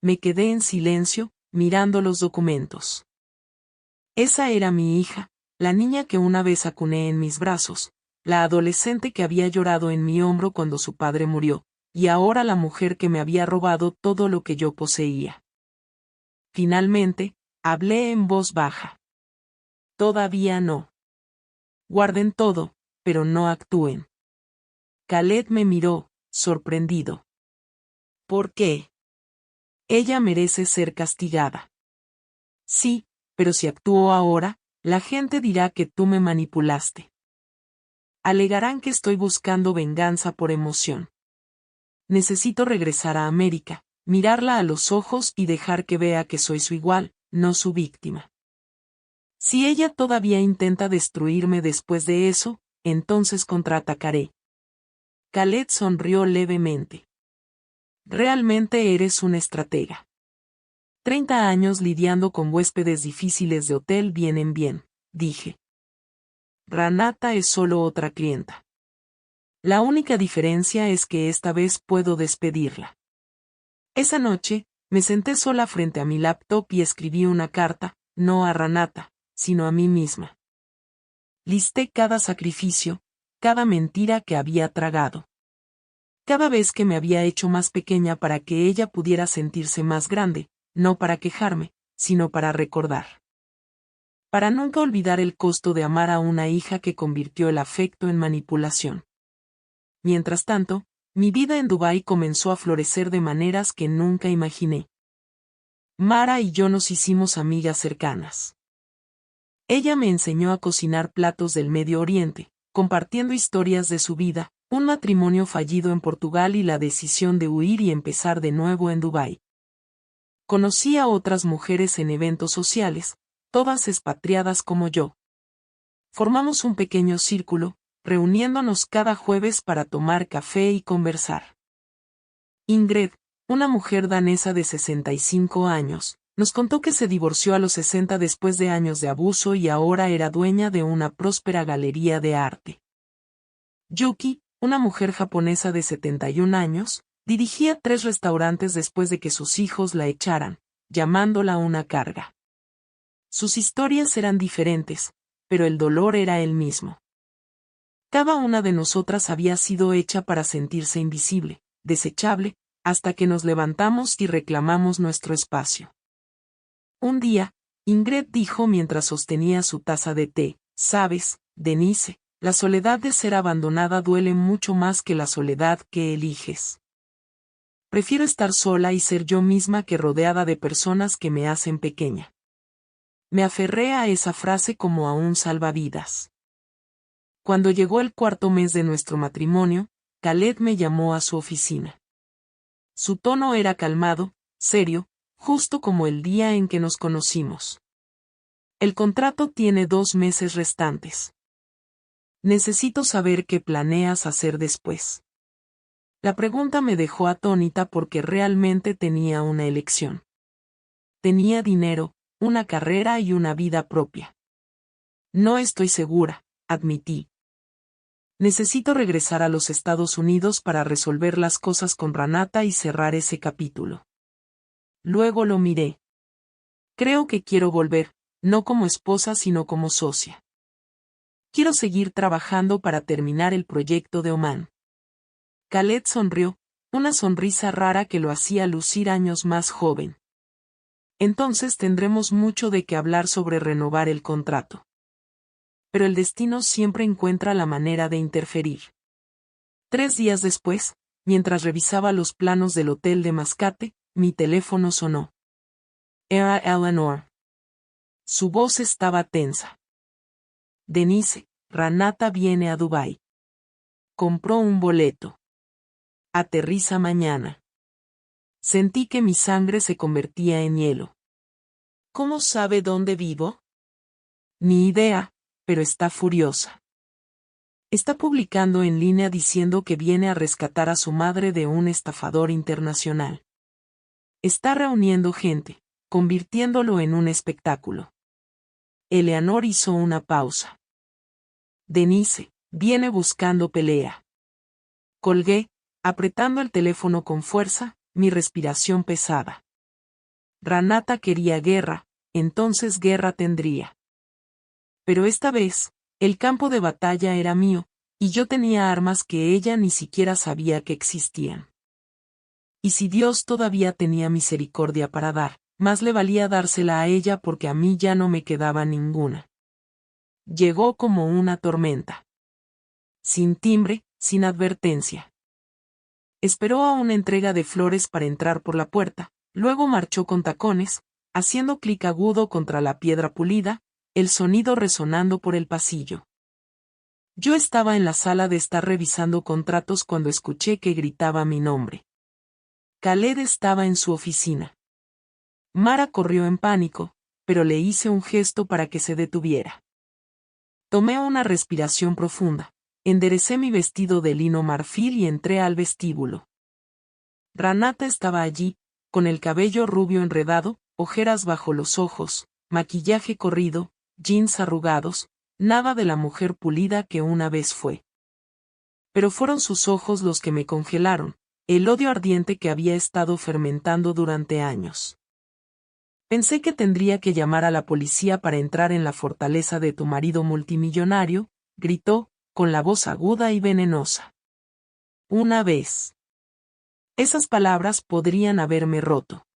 Me quedé en silencio, mirando los documentos. Esa era mi hija, la niña que una vez acuné en mis brazos, la adolescente que había llorado en mi hombro cuando su padre murió, y ahora la mujer que me había robado todo lo que yo poseía. Finalmente, hablé en voz baja. Todavía no. Guarden todo, pero no actúen. Khaled me miró, sorprendido. ¿Por qué? Ella merece ser castigada. Sí, pero si actúo ahora, la gente dirá que tú me manipulaste. Alegarán que estoy buscando venganza por emoción. Necesito regresar a América, mirarla a los ojos y dejar que vea que soy su igual, no su víctima. Si ella todavía intenta destruirme después de eso, entonces contraatacaré. Khaled sonrió levemente. Realmente eres un estratega. 30 años lidiando con huéspedes difíciles de hotel vienen bien, dije. Ranata es solo otra clienta. La única diferencia es que esta vez puedo despedirla. Esa noche, me senté sola frente a mi laptop y escribí una carta, no a Ranata, sino a mí misma. Listé cada sacrificio, cada mentira que había tragado. Cada vez que me había hecho más pequeña para que ella pudiera sentirse más grande, no para quejarme, sino para recordar. Para nunca olvidar el costo de amar a una hija que convirtió el afecto en manipulación. Mientras tanto, mi vida en Dubái comenzó a florecer de maneras que nunca imaginé. Mara y yo nos hicimos amigas cercanas. Ella me enseñó a cocinar platos del Medio Oriente, compartiendo historias de su vida, un matrimonio fallido en Portugal y la decisión de huir y empezar de nuevo en Dubái. Conocí a otras mujeres en eventos sociales, todas expatriadas como yo. Formamos un pequeño círculo, reuniéndonos cada jueves para tomar café y conversar. Ingrid, una mujer danesa de 65 años, nos contó que se divorció a los 60 después de años de abuso y ahora era dueña de una próspera galería de arte. Yuki, una mujer japonesa de 71 años, dirigía 3 restaurantes después de que sus hijos la echaran, llamándola una carga. Sus historias eran diferentes, pero el dolor era el mismo. Cada una de nosotras había sido hecha para sentirse invisible, desechable, hasta que nos levantamos y reclamamos nuestro espacio. Un día, Ingrid dijo mientras sostenía su taza de té, «Sabes, Denise, la soledad de ser abandonada duele mucho más que la soledad que eliges. Prefiero estar sola y ser yo misma que rodeada de personas que me hacen pequeña». Me aferré a esa frase como a un salvavidas. Cuando llegó el 4º mes de nuestro matrimonio, Khaled me llamó a su oficina. Su tono era calmado, serio, justo como el día en que nos conocimos. El contrato tiene 2 meses restantes. Necesito saber qué planeas hacer después. La pregunta me dejó atónita porque realmente tenía una elección. Tenía dinero, una carrera y una vida propia. No estoy segura, admití. Necesito regresar a los Estados Unidos para resolver las cosas con Ranata y cerrar ese capítulo. Luego lo miré. Creo que quiero volver, no como esposa sino como socia. Quiero seguir trabajando para terminar el proyecto de Oman. Khaled sonrió, una sonrisa rara que lo hacía lucir años más joven. Entonces tendremos mucho de qué hablar sobre renovar el contrato. Pero el destino siempre encuentra la manera de interferir. 3 días después, mientras revisaba los planos del hotel de Mascate, mi teléfono sonó. Era Eleanor. Su voz estaba tensa. Denise, Renata viene a Dubái. Compró un boleto. Aterriza mañana. Sentí que mi sangre se convertía en hielo. ¿Cómo sabe dónde vivo? Ni idea, pero está furiosa. Está publicando en línea diciendo que viene a rescatar a su madre de un estafador internacional. Está reuniendo gente, convirtiéndolo en un espectáculo. Eleanor hizo una pausa. Denise, viene buscando pelea. Colgué, apretando el teléfono con fuerza, mi respiración pesada. Renata quería guerra, entonces guerra tendría. Pero esta vez, el campo de batalla era mío, y yo tenía armas que ella ni siquiera sabía que existían. Y si Dios todavía tenía misericordia para dar, más le valía dársela a ella porque a mí ya no me quedaba ninguna. Llegó como una tormenta. Sin timbre, sin advertencia. Esperó a una entrega de flores para entrar por la puerta, luego marchó con tacones, haciendo clic agudo contra la piedra pulida, el sonido resonando por el pasillo. Yo estaba en la sala de estar revisando contratos cuando escuché que gritaba mi nombre. Khaled estaba en su oficina. Mara corrió en pánico, pero le hice un gesto para que se detuviera. Tomé una respiración profunda, enderecé mi vestido de lino marfil y entré al vestíbulo. Renata estaba allí, con el cabello rubio enredado, ojeras bajo los ojos, maquillaje corrido, jeans arrugados, nada de la mujer pulida que una vez fue. Pero fueron sus ojos los que me congelaron, el odio ardiente que había estado fermentando durante años. Pensé que tendría que llamar a la policía para entrar en la fortaleza de tu marido multimillonario, gritó, con la voz aguda y venenosa. Una vez. Esas palabras podrían haberme roto.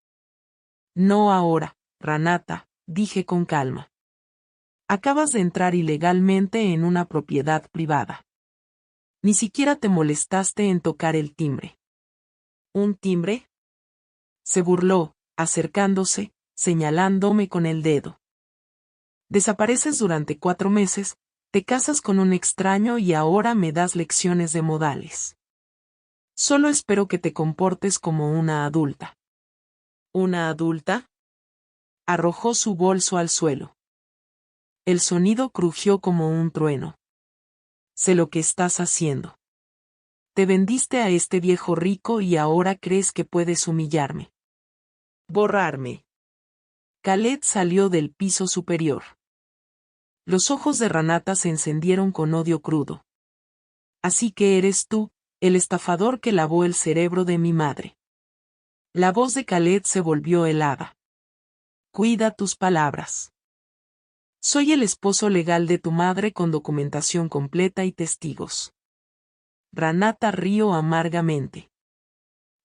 No ahora, Renata, dije con calma. Acabas de entrar ilegalmente en una propiedad privada. Ni siquiera te molestaste en tocar el timbre. ¿Un timbre? Se burló, acercándose, señalándome con el dedo. Desapareces durante 4 meses, te casas con un extraño y ahora me das lecciones de modales. Solo espero que te comportes como una adulta. ¿Una adulta? Arrojó su bolso al suelo. El sonido crujió como un trueno. Sé lo que estás haciendo. Te vendiste a este viejo rico y ahora crees que puedes humillarme. Borrarme. Khaled salió del piso superior. Los ojos de Renata se encendieron con odio crudo. Así que eres tú, el estafador que lavó el cerebro de mi madre. La voz de Khaled se volvió helada. Cuida tus palabras. Soy el esposo legal de tu madre con documentación completa y testigos. Renata rió amargamente.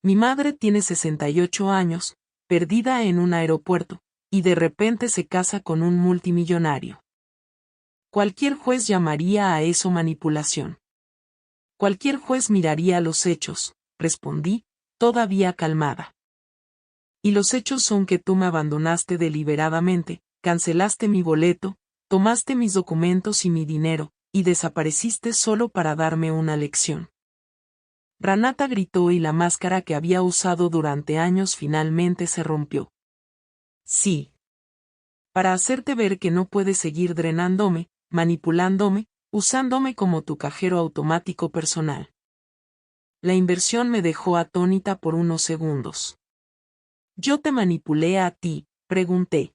Mi madre tiene 68 años, perdida en un aeropuerto, y de repente se casa con un multimillonario. Cualquier juez llamaría a eso manipulación. Cualquier juez miraría los hechos, respondí, todavía calmada. Y los hechos son que tú me abandonaste deliberadamente, cancelaste mi boleto, tomaste mis documentos y mi dinero, y desapareciste solo para darme una lección. Renata gritó y la máscara que había usado durante años finalmente se rompió. Sí. Para hacerte ver que no puedes seguir drenándome, manipulándome, usándome como tu cajero automático personal. La inversión me dejó atónita por unos segundos. ¿Yo te manipulé a ti?, pregunté.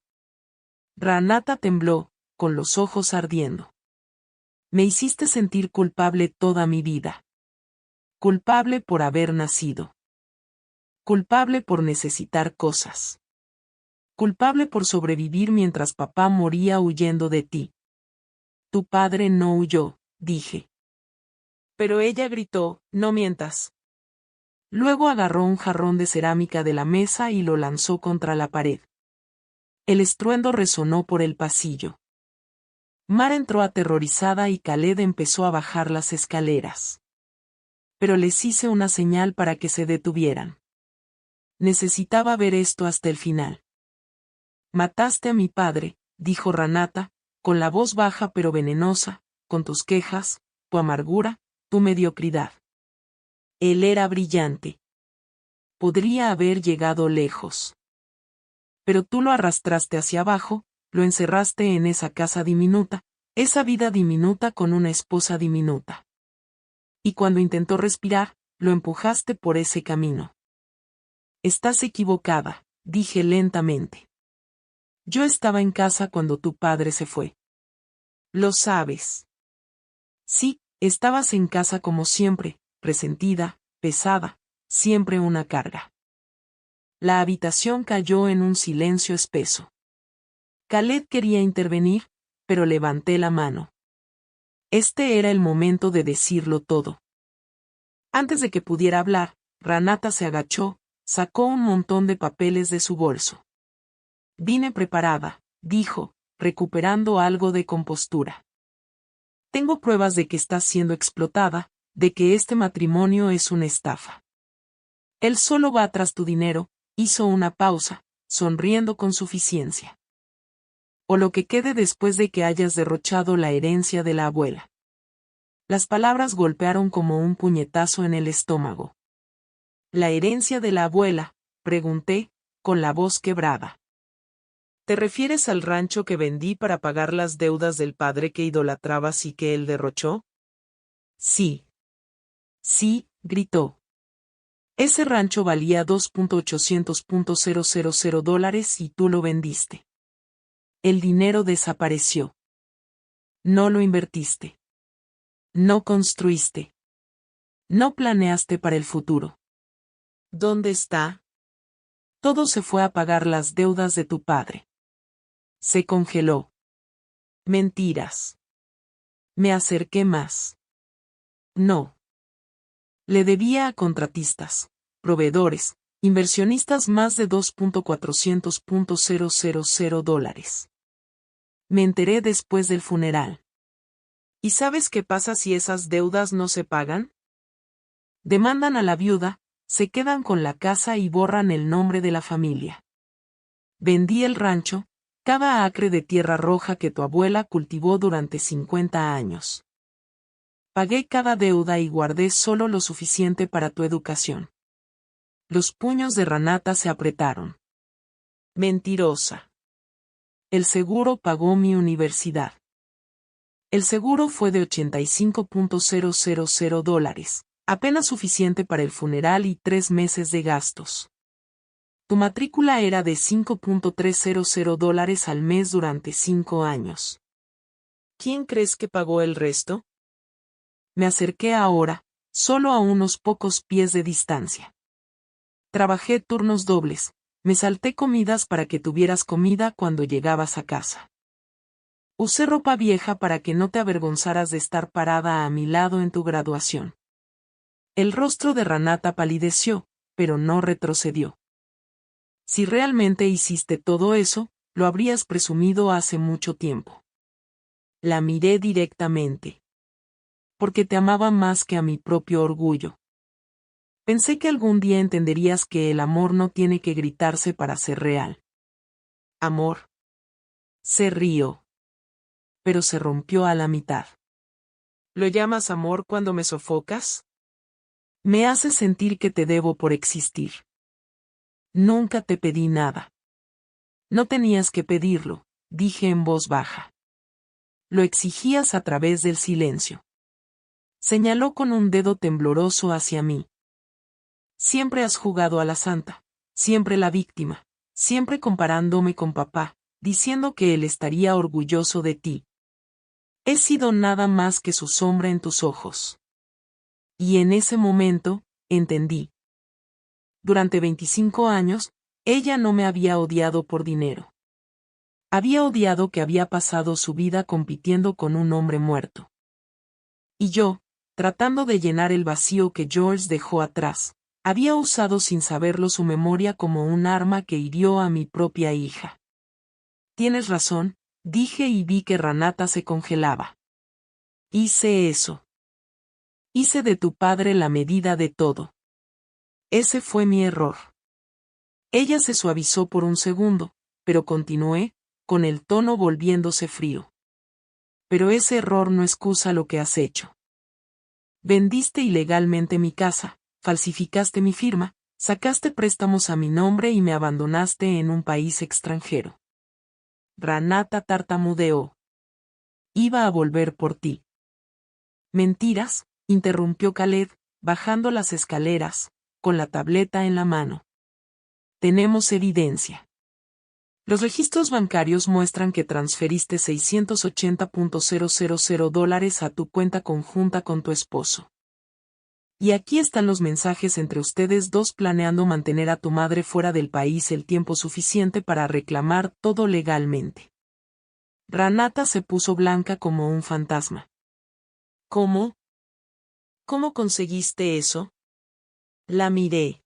Renata tembló, con los ojos ardiendo. Me hiciste sentir culpable toda mi vida. Culpable por haber nacido. Culpable por necesitar cosas. Culpable por sobrevivir mientras papá moría huyendo de ti. Tu padre no huyó, dije. Pero ella gritó, no mientas. Luego agarró un jarrón de cerámica de la mesa y lo lanzó contra la pared. El estruendo resonó por el pasillo. Mara entró aterrorizada y Khaled empezó a bajar las escaleras. Pero les hice una señal para que se detuvieran. Necesitaba ver esto hasta el final. Mataste a mi padre, dijo Renata, con la voz baja pero venenosa, con tus quejas, tu amargura, tu mediocridad. Él era brillante. Podría haber llegado lejos. Pero tú lo arrastraste hacia abajo, lo encerraste en esa casa diminuta, esa vida diminuta con una esposa diminuta. Y cuando intentó respirar, lo empujaste por ese camino. Estás equivocada, dije lentamente. Yo estaba en casa cuando tu padre se fue. Lo sabes. Sí, estabas en casa como siempre, resentida, pesada, siempre una carga. La habitación cayó en un silencio espeso. Khaled quería intervenir, pero levanté la mano. Este era el momento de decirlo todo. Antes de que pudiera hablar, Renata se agachó, sacó un montón de papeles de su bolso. Vine preparada, dijo, recuperando algo de compostura. Tengo pruebas de que estás siendo explotada, de que este matrimonio es una estafa. Él solo va tras tu dinero, hizo una pausa, sonriendo con suficiencia. O lo que quede después de que hayas derrochado la herencia de la abuela. Las palabras golpearon como un puñetazo en el estómago. ¿La herencia de la abuela?, pregunté, con la voz quebrada. ¿Te refieres al rancho que vendí para pagar las deudas del padre que idolatrabas y que él derrochó? Sí. Sí, gritó. Ese rancho valía $2.800.000 y tú lo vendiste. El dinero desapareció. No lo invertiste. No construiste. No planeaste para el futuro. ¿Dónde está? Todo se fue a pagar las deudas de tu padre. Se congeló. Mentiras. Me acerqué más. No. Le debía a contratistas, proveedores, inversionistas más de $2.400.000. Me enteré después del funeral. ¿Y sabes qué pasa si esas deudas no se pagan? Demandan a la viuda, se quedan con la casa y borran el nombre de la familia. Vendí el rancho, cada acre de tierra roja que tu abuela cultivó durante 50 años. Pagué cada deuda y guardé solo lo suficiente para tu educación. Los puños de Renata se apretaron. Mentirosa. El seguro pagó mi universidad. El seguro fue de $85.000, apenas suficiente para el funeral y 3 meses de gastos. Tu matrícula era de $5.300 al mes durante 5 años. ¿Quién crees que pagó el resto? Me acerqué ahora, solo a unos pocos pies de distancia. Trabajé turnos dobles, me salté comidas para que tuvieras comida cuando llegabas a casa. Usé ropa vieja para que no te avergonzaras de estar parada a mi lado en tu graduación. El rostro de Renata palideció, pero no retrocedió. Si realmente hiciste todo eso, lo habrías presumido hace mucho tiempo. La miré directamente. Porque te amaba más que a mi propio orgullo. Pensé que algún día entenderías que el amor no tiene que gritarse para ser real. Amor. Se rió. Pero se rompió a la mitad. ¿Lo llamas amor cuando me sofocas? Me hace sentir que te debo por existir. Nunca te pedí nada. No tenías que pedirlo, dije en voz baja. Lo exigías a través del silencio. Señaló con un dedo tembloroso hacia mí. Siempre has jugado a la santa, siempre la víctima, siempre comparándome con papá, diciendo que él estaría orgulloso de ti. He sido nada más que su sombra en tus ojos. Y en ese momento, entendí. Durante 25 años, ella no me había odiado por dinero. Había odiado que había pasado su vida compitiendo con un hombre muerto. Y yo, tratando de llenar el vacío que George dejó atrás, había usado sin saberlo su memoria como un arma que hirió a mi propia hija. Tienes razón, dije y vi que Renata se congelaba. Hice eso. Hice de tu padre la medida de todo. Ese fue mi error. Ella se suavizó por un segundo, pero continué, con el tono volviéndose frío. Pero ese error no excusa lo que has hecho. Vendiste ilegalmente mi casa, falsificaste mi firma, sacaste préstamos a mi nombre y me abandonaste en un país extranjero. Renata tartamudeó. Iba a volver por ti. Mentiras, interrumpió Khaled, bajando las escaleras, con la tableta en la mano. Tenemos evidencia. Los registros bancarios muestran que transferiste $680,000 a tu cuenta conjunta con tu esposo. Y aquí están los mensajes entre ustedes dos planeando mantener a tu madre fuera del país el tiempo suficiente para reclamar todo legalmente. Renata se puso blanca como un fantasma. ¿Cómo? ¿Cómo conseguiste eso? La miré.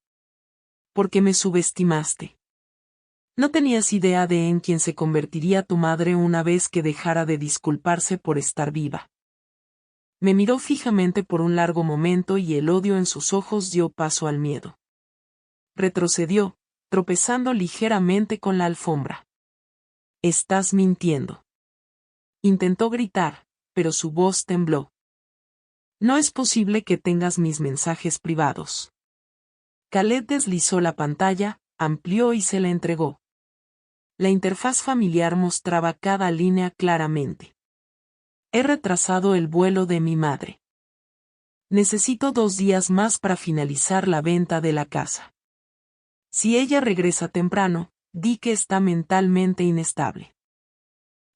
Porque me subestimaste. No tenías idea de en quién se convertiría tu madre una vez que dejara de disculparse por estar viva. Me miró fijamente por un largo momento y el odio en sus ojos dio paso al miedo. Retrocedió, tropezando ligeramente con la alfombra. Estás mintiendo. Intentó gritar, pero su voz tembló. No es posible que tengas mis mensajes privados. Khaled deslizó la pantalla, amplió y se la entregó. La interfaz familiar mostraba cada línea claramente. He retrasado el vuelo de mi madre. Necesito 2 días más para finalizar la venta de la casa. Si ella regresa temprano, di que está mentalmente inestable.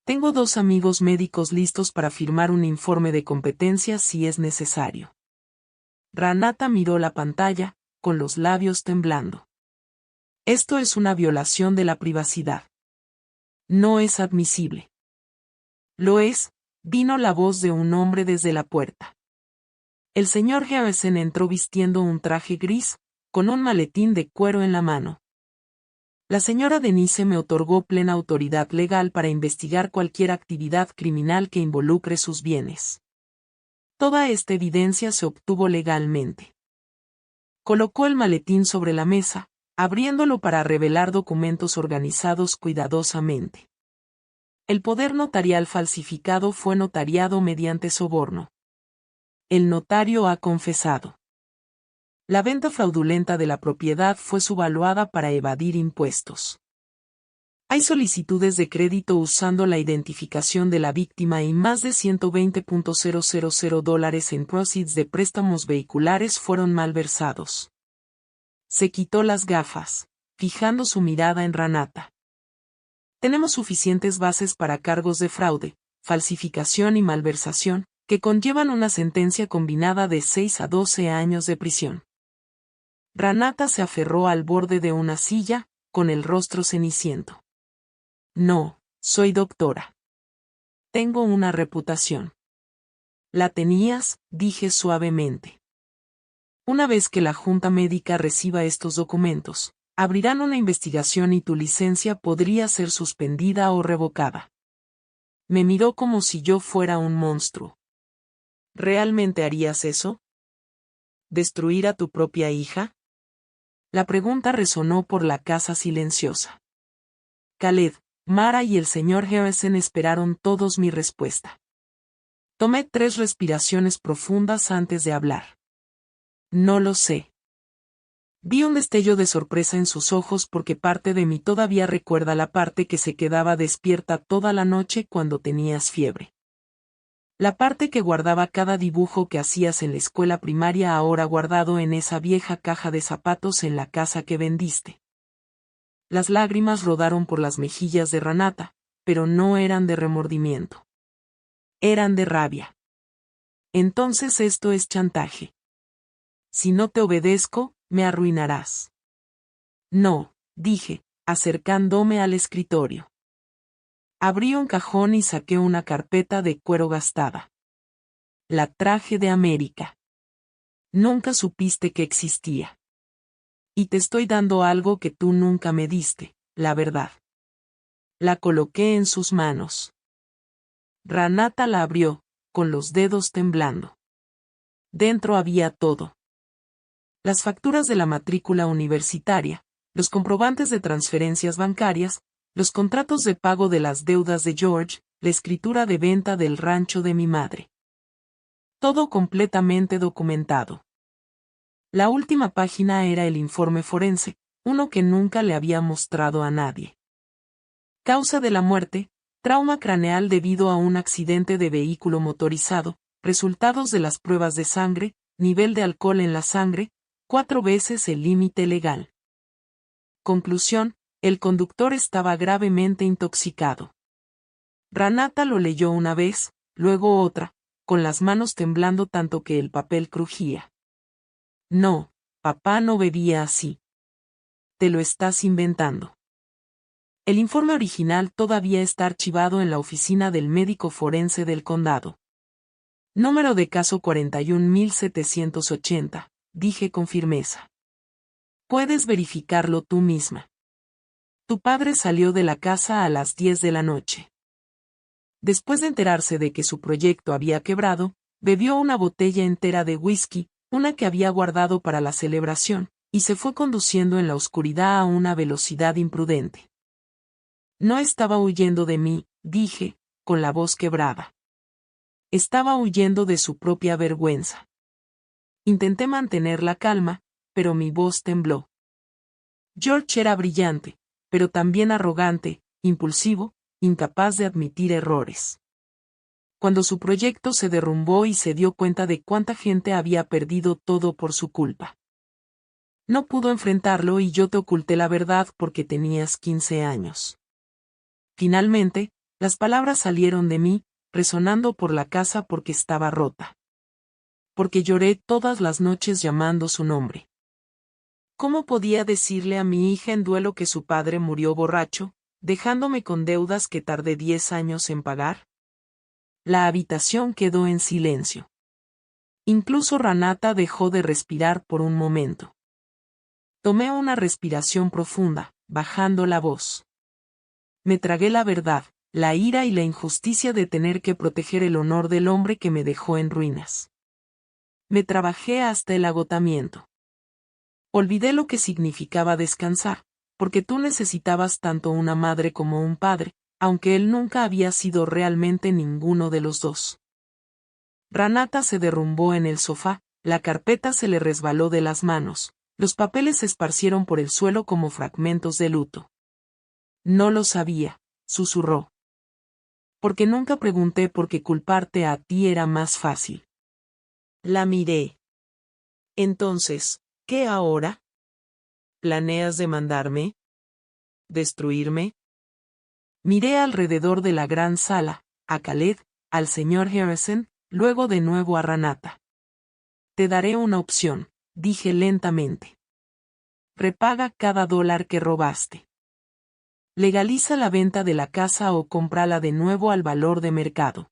Tengo 2 amigos médicos listos para firmar un informe de competencia si es necesario. Renata miró la pantalla, con los labios temblando. Esto es una violación de la privacidad. No es admisible. Lo es, vino la voz de un hombre desde la puerta. El señor Harrison entró vistiendo un traje gris, con un maletín de cuero en la mano. La señora Denise me otorgó plena autoridad legal para investigar cualquier actividad criminal que involucre sus bienes. Toda esta evidencia se obtuvo legalmente. Colocó el maletín sobre la mesa, abriéndolo para revelar documentos organizados cuidadosamente. El poder notarial falsificado fue notariado mediante soborno. El notario ha confesado. La venta fraudulenta de la propiedad fue subvaluada para evadir impuestos. Hay solicitudes de crédito usando la identificación de la víctima y más de $120,000 en proceeds de préstamos vehiculares fueron malversados. Se quitó las gafas, fijando su mirada en Renata. Tenemos suficientes bases para cargos de fraude, falsificación y malversación, que conllevan una sentencia combinada de 6 a 12 años de prisión. Renata se aferró al borde de una silla, con el rostro ceniciento. No, soy doctora. Tengo una reputación. La tenías, dije suavemente. Una vez que la Junta Médica reciba estos documentos, abrirán una investigación y tu licencia podría ser suspendida o revocada. Me miró como si yo fuera un monstruo. ¿Realmente harías eso? ¿Destruir a tu propia hija? La pregunta resonó por la casa silenciosa. Khaled, Mara y el señor Harrison esperaron todos mi respuesta. Tomé 3 respiraciones profundas antes de hablar. No lo sé. Vi un destello de sorpresa en sus ojos porque parte de mí todavía recuerda la parte que se quedaba despierta toda la noche cuando tenías fiebre. La parte que guardaba cada dibujo que hacías en la escuela primaria ahora guardado en esa vieja caja de zapatos en la casa que vendiste. Las lágrimas rodaron por las mejillas de Renata, pero no eran de remordimiento. Eran de rabia. Entonces esto es chantaje. Si no te obedezco, me arruinarás. No, dije, acercándome al escritorio. Abrí un cajón y saqué una carpeta de cuero gastada. La traje de América. Nunca supiste que existía. Y te estoy dando algo que tú nunca me diste, la verdad. La coloqué en sus manos. Renata la abrió, con los dedos temblando. Dentro había todo. Las facturas de la matrícula universitaria, los comprobantes de transferencias bancarias, los contratos de pago de las deudas de George, la escritura de venta del rancho de mi madre. Todo completamente documentado. La última página era el informe forense, uno que nunca le había mostrado a nadie. Causa de la muerte: trauma craneal debido a un accidente de vehículo motorizado, resultados de las pruebas de sangre, nivel de alcohol en la sangre, 4 veces el límite legal. Conclusión: el conductor estaba gravemente intoxicado. Renata lo leyó una vez, luego otra, con las manos temblando tanto que el papel crujía. No, papá no bebía así. Te lo estás inventando. El informe original todavía está archivado en la oficina del médico forense del condado. Número de caso 41780, dije con firmeza. Puedes verificarlo tú misma. Tu padre salió de la casa a las 10 de la noche. Después de enterarse de que su proyecto había quebrado, bebió una botella entera de whisky, una que había guardado para la celebración, y se fue conduciendo en la oscuridad a una velocidad imprudente. No estaba huyendo de mí, dije, con la voz quebrada. Estaba huyendo de su propia vergüenza. Intenté mantener la calma, pero mi voz tembló. George era brillante, pero también arrogante, impulsivo, incapaz de admitir errores. Cuando su proyecto se derrumbó y se dio cuenta de cuánta gente había perdido todo por su culpa. No pudo enfrentarlo y yo te oculté la verdad porque tenías 15 años. Finalmente, las palabras salieron de mí, resonando por la casa porque estaba rota. Porque lloré todas las noches llamando su nombre. ¿Cómo podía decirle a mi hija en duelo que su padre murió borracho, dejándome con deudas que tardé 10 años en pagar? La habitación quedó en silencio. Incluso Renata dejó de respirar por un momento. Tomé una respiración profunda, bajando la voz. Me tragué la verdad, la ira y la injusticia de tener que proteger el honor del hombre que me dejó en ruinas. Me trabajé hasta el agotamiento. Olvidé lo que significaba descansar, porque tú necesitabas tanto una madre como un padre, aunque él nunca había sido realmente ninguno de los dos. Renata se derrumbó en el sofá, la carpeta se le resbaló de las manos, los papeles se esparcieron por el suelo como fragmentos de luto. No lo sabía, susurró. Porque nunca pregunté por qué culparte a ti era más fácil. La miré. Entonces, ¿qué ahora? ¿Planeas demandarme? ¿Destruirme? Miré alrededor de la gran sala, a Khaled, al señor Harrison, luego de nuevo a Renata. Te daré una opción, dije lentamente. Repaga cada dólar que robaste. Legaliza la venta de la casa o cómprala de nuevo al valor de mercado.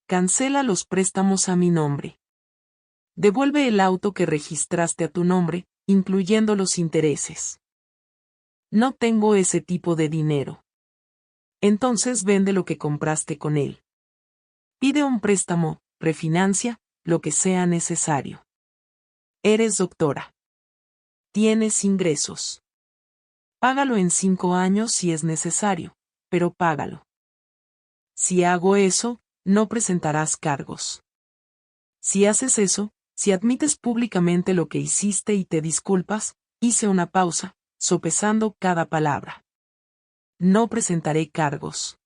Cancela los préstamos a mi nombre. Devuelve el auto que registraste a tu nombre, incluyendo los intereses. No tengo ese tipo de dinero. Entonces vende lo que compraste con él. Pide un préstamo, refinancia, lo que sea necesario. Eres doctora. Tienes ingresos. Págalo en 5 años si es necesario, pero págalo. Si hago eso, no presentarás cargos. Si haces eso, si admites públicamente lo que hiciste y te disculpas, hice una pausa, sopesando cada palabra. No presentaré cargos.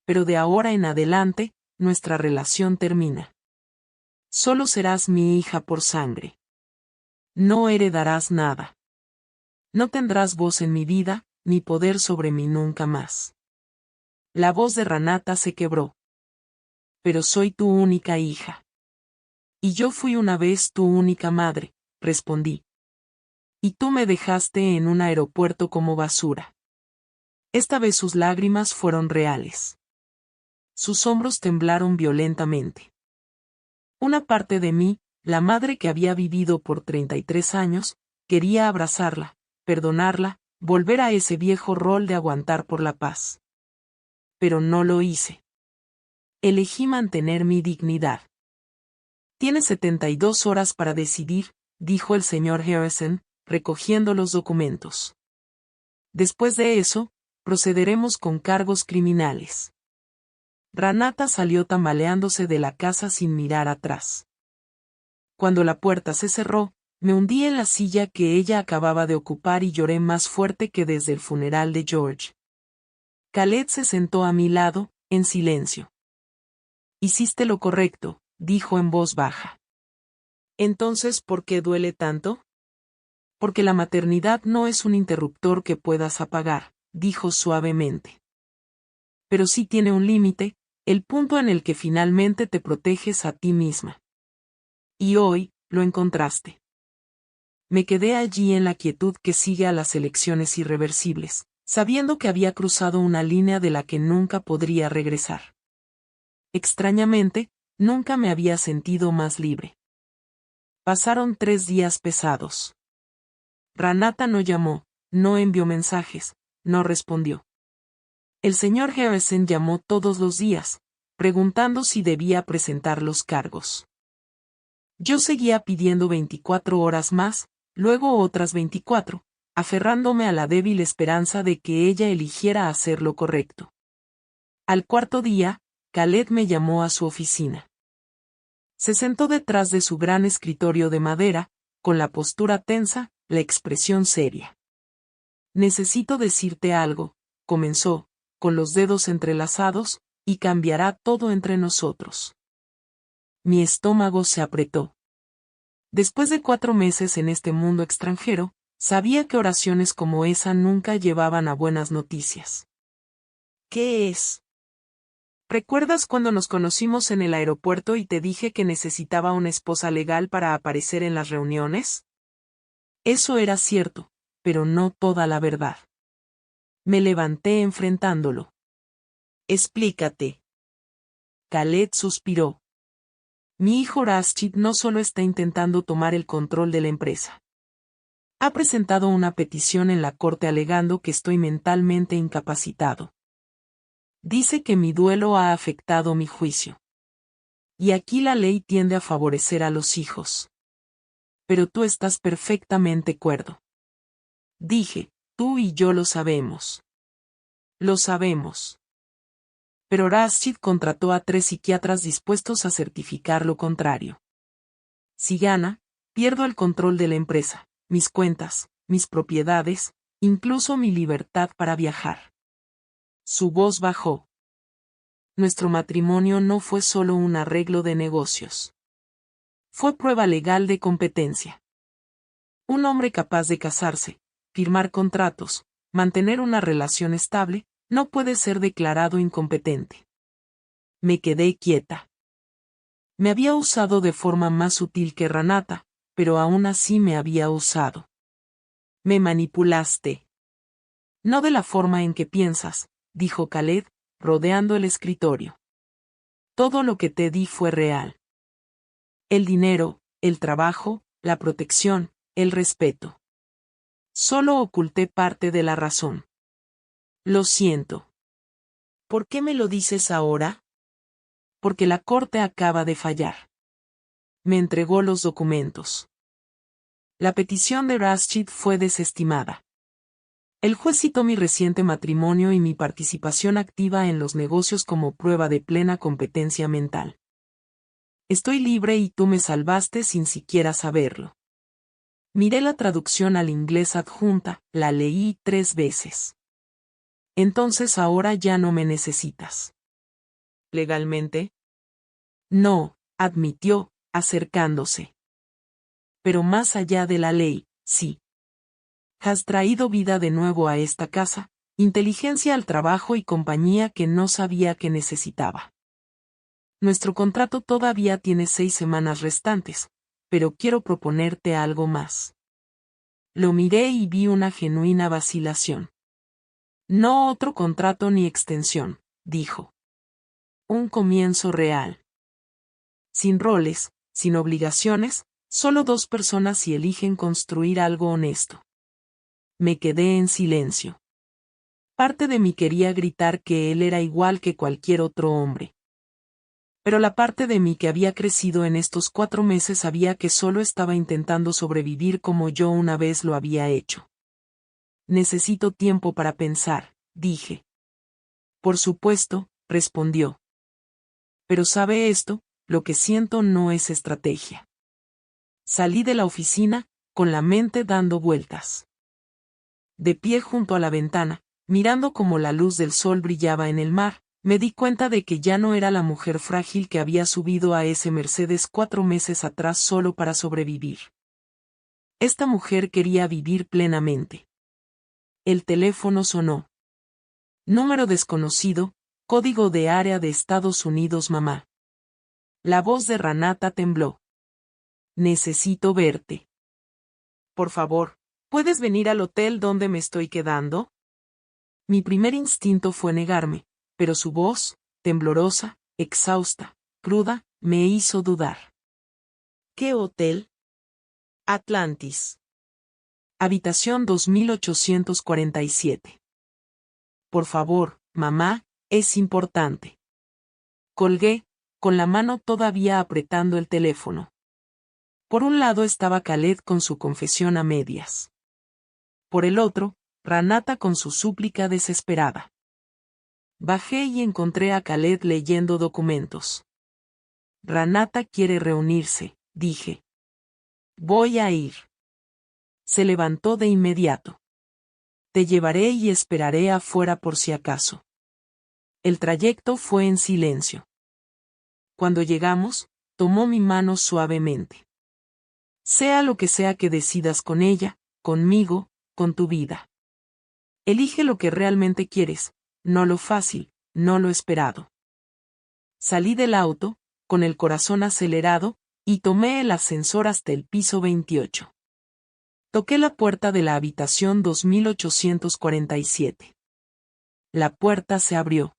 Pero de ahora en adelante, nuestra relación termina. Solo serás mi hija por sangre. No heredarás nada. No tendrás voz en mi vida, ni poder sobre mí nunca más. La voz de Renata se quebró. Pero soy tu única hija. Y yo fui una vez tu única madre, respondí. Y tú me dejaste en un aeropuerto como basura. Esta vez sus lágrimas fueron reales. Sus hombros temblaron violentamente. Una parte de mí, la madre que había vivido por 33 años, quería abrazarla, perdonarla, volver a ese viejo rol de aguantar por la paz. Pero no lo hice. Elegí mantener mi dignidad. Tienes 72 horas para decidir, dijo el señor Harrison, recogiendo los documentos. Después de eso, procederemos con cargos criminales. Renata salió tambaleándose de la casa sin mirar atrás. Cuando la puerta se cerró, me hundí en la silla que ella acababa de ocupar y lloré más fuerte que desde el funeral de George. Khaled se sentó a mi lado, en silencio. Hiciste lo correcto, dijo en voz baja. Entonces, ¿por qué duele tanto? Porque la maternidad no es un interruptor que puedas apagar, dijo suavemente. Pero sí tiene un límite, el punto en el que finalmente te proteges a ti misma. Y hoy, lo encontraste. Me quedé allí en la quietud que sigue a las elecciones irreversibles, sabiendo que había cruzado una línea de la que nunca podría regresar. Extrañamente, nunca me había sentido más libre. Pasaron 3 días pesados. Renata no llamó, no envió mensajes, no respondió. El señor Harrison llamó todos los días, preguntando si debía presentar los cargos. Yo seguía pidiendo 24 horas más, luego otras 24, aferrándome a la débil esperanza de que ella eligiera hacer lo correcto. Al 4.º día, Khaled me llamó a su oficina. Se sentó detrás de su gran escritorio de madera, con la postura tensa, la expresión seria. Necesito decirte algo, comenzó, con los dedos entrelazados, y cambiará todo entre nosotros. Mi estómago se apretó. Después de 4 meses en este mundo extranjero, sabía que oraciones como esa nunca llevaban a buenas noticias. ¿Qué es? ¿Recuerdas cuando nos conocimos en el aeropuerto y te dije que necesitaba una esposa legal para aparecer en las reuniones? Eso era cierto, pero no toda la verdad. Me levanté enfrentándolo. Explícate. Khaled suspiró. Mi hijo Rashid no solo está intentando tomar el control de la empresa. Ha presentado una petición en la corte alegando que estoy mentalmente incapacitado. Dice que mi duelo ha afectado mi juicio. Y aquí la ley tiende a favorecer a los hijos. Pero tú estás perfectamente cuerdo. Dije, tú y yo lo sabemos. Lo sabemos. Pero Rashid contrató a 3 psiquiatras dispuestos a certificar lo contrario. Si gana, pierdo el control de la empresa, mis cuentas, mis propiedades, incluso mi libertad para viajar. Su voz bajó. Nuestro matrimonio no fue solo un arreglo de negocios. Fue prueba legal de competencia. Un hombre capaz de casarse, firmar contratos, mantener una relación estable, no puede ser declarado incompetente. Me quedé quieta. Me había usado de forma más sutil que Renata, pero aún así me había usado. Me manipulaste. No de la forma en que piensas, dijo Khaled, rodeando el escritorio. Todo lo que te di fue real. El dinero, el trabajo, la protección, el respeto. Solo oculté parte de la razón. Lo siento. ¿Por qué me lo dices ahora? Porque la corte acaba de fallar. Me entregó los documentos. La petición de Rashid fue desestimada. El juez citó mi reciente matrimonio y mi participación activa en los negocios como prueba de plena competencia mental. Estoy libre y tú me salvaste sin siquiera saberlo. Miré la traducción al inglés adjunta, la leí 3 veces. Entonces ahora ya no me necesitas. ¿Legalmente? No, admitió, acercándose. Pero más allá de la ley, sí. Has traído vida de nuevo a esta casa, inteligencia al trabajo y compañía que no sabía que necesitaba. Nuestro contrato todavía tiene 6 semanas restantes, pero quiero proponerte algo más. Lo miré y vi una genuina vacilación. No otro contrato ni extensión, dijo. Un comienzo real. Sin roles, sin obligaciones, solo 2 personas y eligen construir algo honesto. Me quedé en silencio. Parte de mí quería gritar que él era igual que cualquier otro hombre. Pero la parte de mí que había crecido en estos 4 meses sabía que solo estaba intentando sobrevivir como yo una vez lo había hecho. Necesito tiempo para pensar, dije. Por supuesto, respondió. Pero sabe esto, lo que siento no es estrategia. Salí de la oficina, con la mente dando vueltas. De pie junto a la ventana, mirando cómo la luz del sol brillaba en el mar, me di cuenta de que ya no era la mujer frágil que había subido a ese Mercedes 4 meses atrás solo para sobrevivir. Esta mujer quería vivir plenamente. El teléfono sonó. Número desconocido, código de área de Estados Unidos, mamá. La voz de Renata tembló. Necesito verte. Por favor, ¿puedes venir al hotel donde me estoy quedando? Mi primer instinto fue negarme, pero su voz, temblorosa, exhausta, cruda, me hizo dudar. ¿Qué hotel? Atlantis. Habitación 2847. Por favor, mamá, es importante. Colgué, con la mano todavía apretando el teléfono. Por un lado estaba Khaled con su confesión a medias. Por el otro, Renata con su súplica desesperada. Bajé y encontré a Khaled leyendo documentos. Renata quiere reunirse, dije. Voy a ir. Se levantó de inmediato. Te llevaré y esperaré afuera por si acaso. El trayecto fue en silencio. Cuando llegamos, tomó mi mano suavemente. Sea lo que sea que decidas con ella, conmigo, con tu vida. Elige lo que realmente quieres, no lo fácil, no lo esperado. Salí del auto, con el corazón acelerado, y tomé el ascensor hasta el piso 28. Toqué la puerta de la habitación 2847. La puerta se abrió.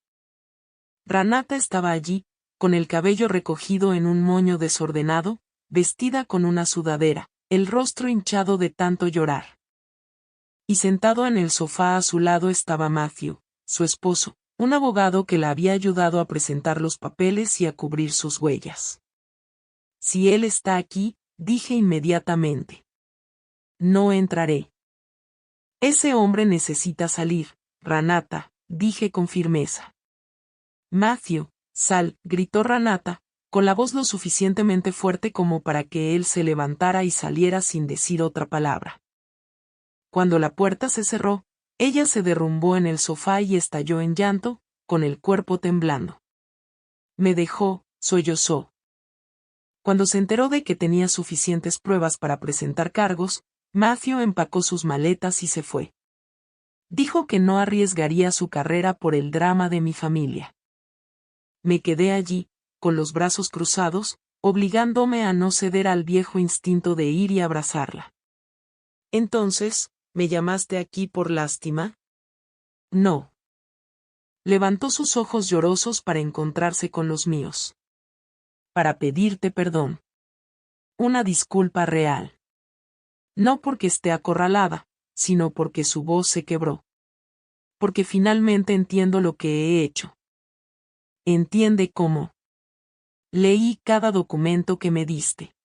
Renata estaba allí, con el cabello recogido en un moño desordenado, vestida con una sudadera, el rostro hinchado de tanto llorar. Y sentado en el sofá a su lado estaba Matthew, su esposo, un abogado que la había ayudado a presentar los papeles y a cubrir sus huellas. Si él está aquí, dije inmediatamente. No entraré. Ese hombre necesita salir, Renata, dije con firmeza. Matthew, sal, gritó Renata, con la voz lo suficientemente fuerte como para que él se levantara y saliera sin decir otra palabra. Cuando la puerta se cerró, ella se derrumbó en el sofá y estalló en llanto, con el cuerpo temblando. Me dejó, sollozó. Cuando se enteró de que tenía suficientes pruebas para presentar cargos, Matthew empacó sus maletas y se fue. Dijo que no arriesgaría su carrera por el drama de mi familia. Me quedé allí, con los brazos cruzados, obligándome a no ceder al viejo instinto de ir y abrazarla. Entonces, ¿me llamaste aquí por lástima? No. Levantó sus ojos llorosos para encontrarse con los míos. Para pedirte perdón. Una disculpa real. No porque esté acorralada, sino porque su voz se quebró. Porque finalmente entiendo lo que he hecho. Entiende cómo. Leí cada documento que me diste.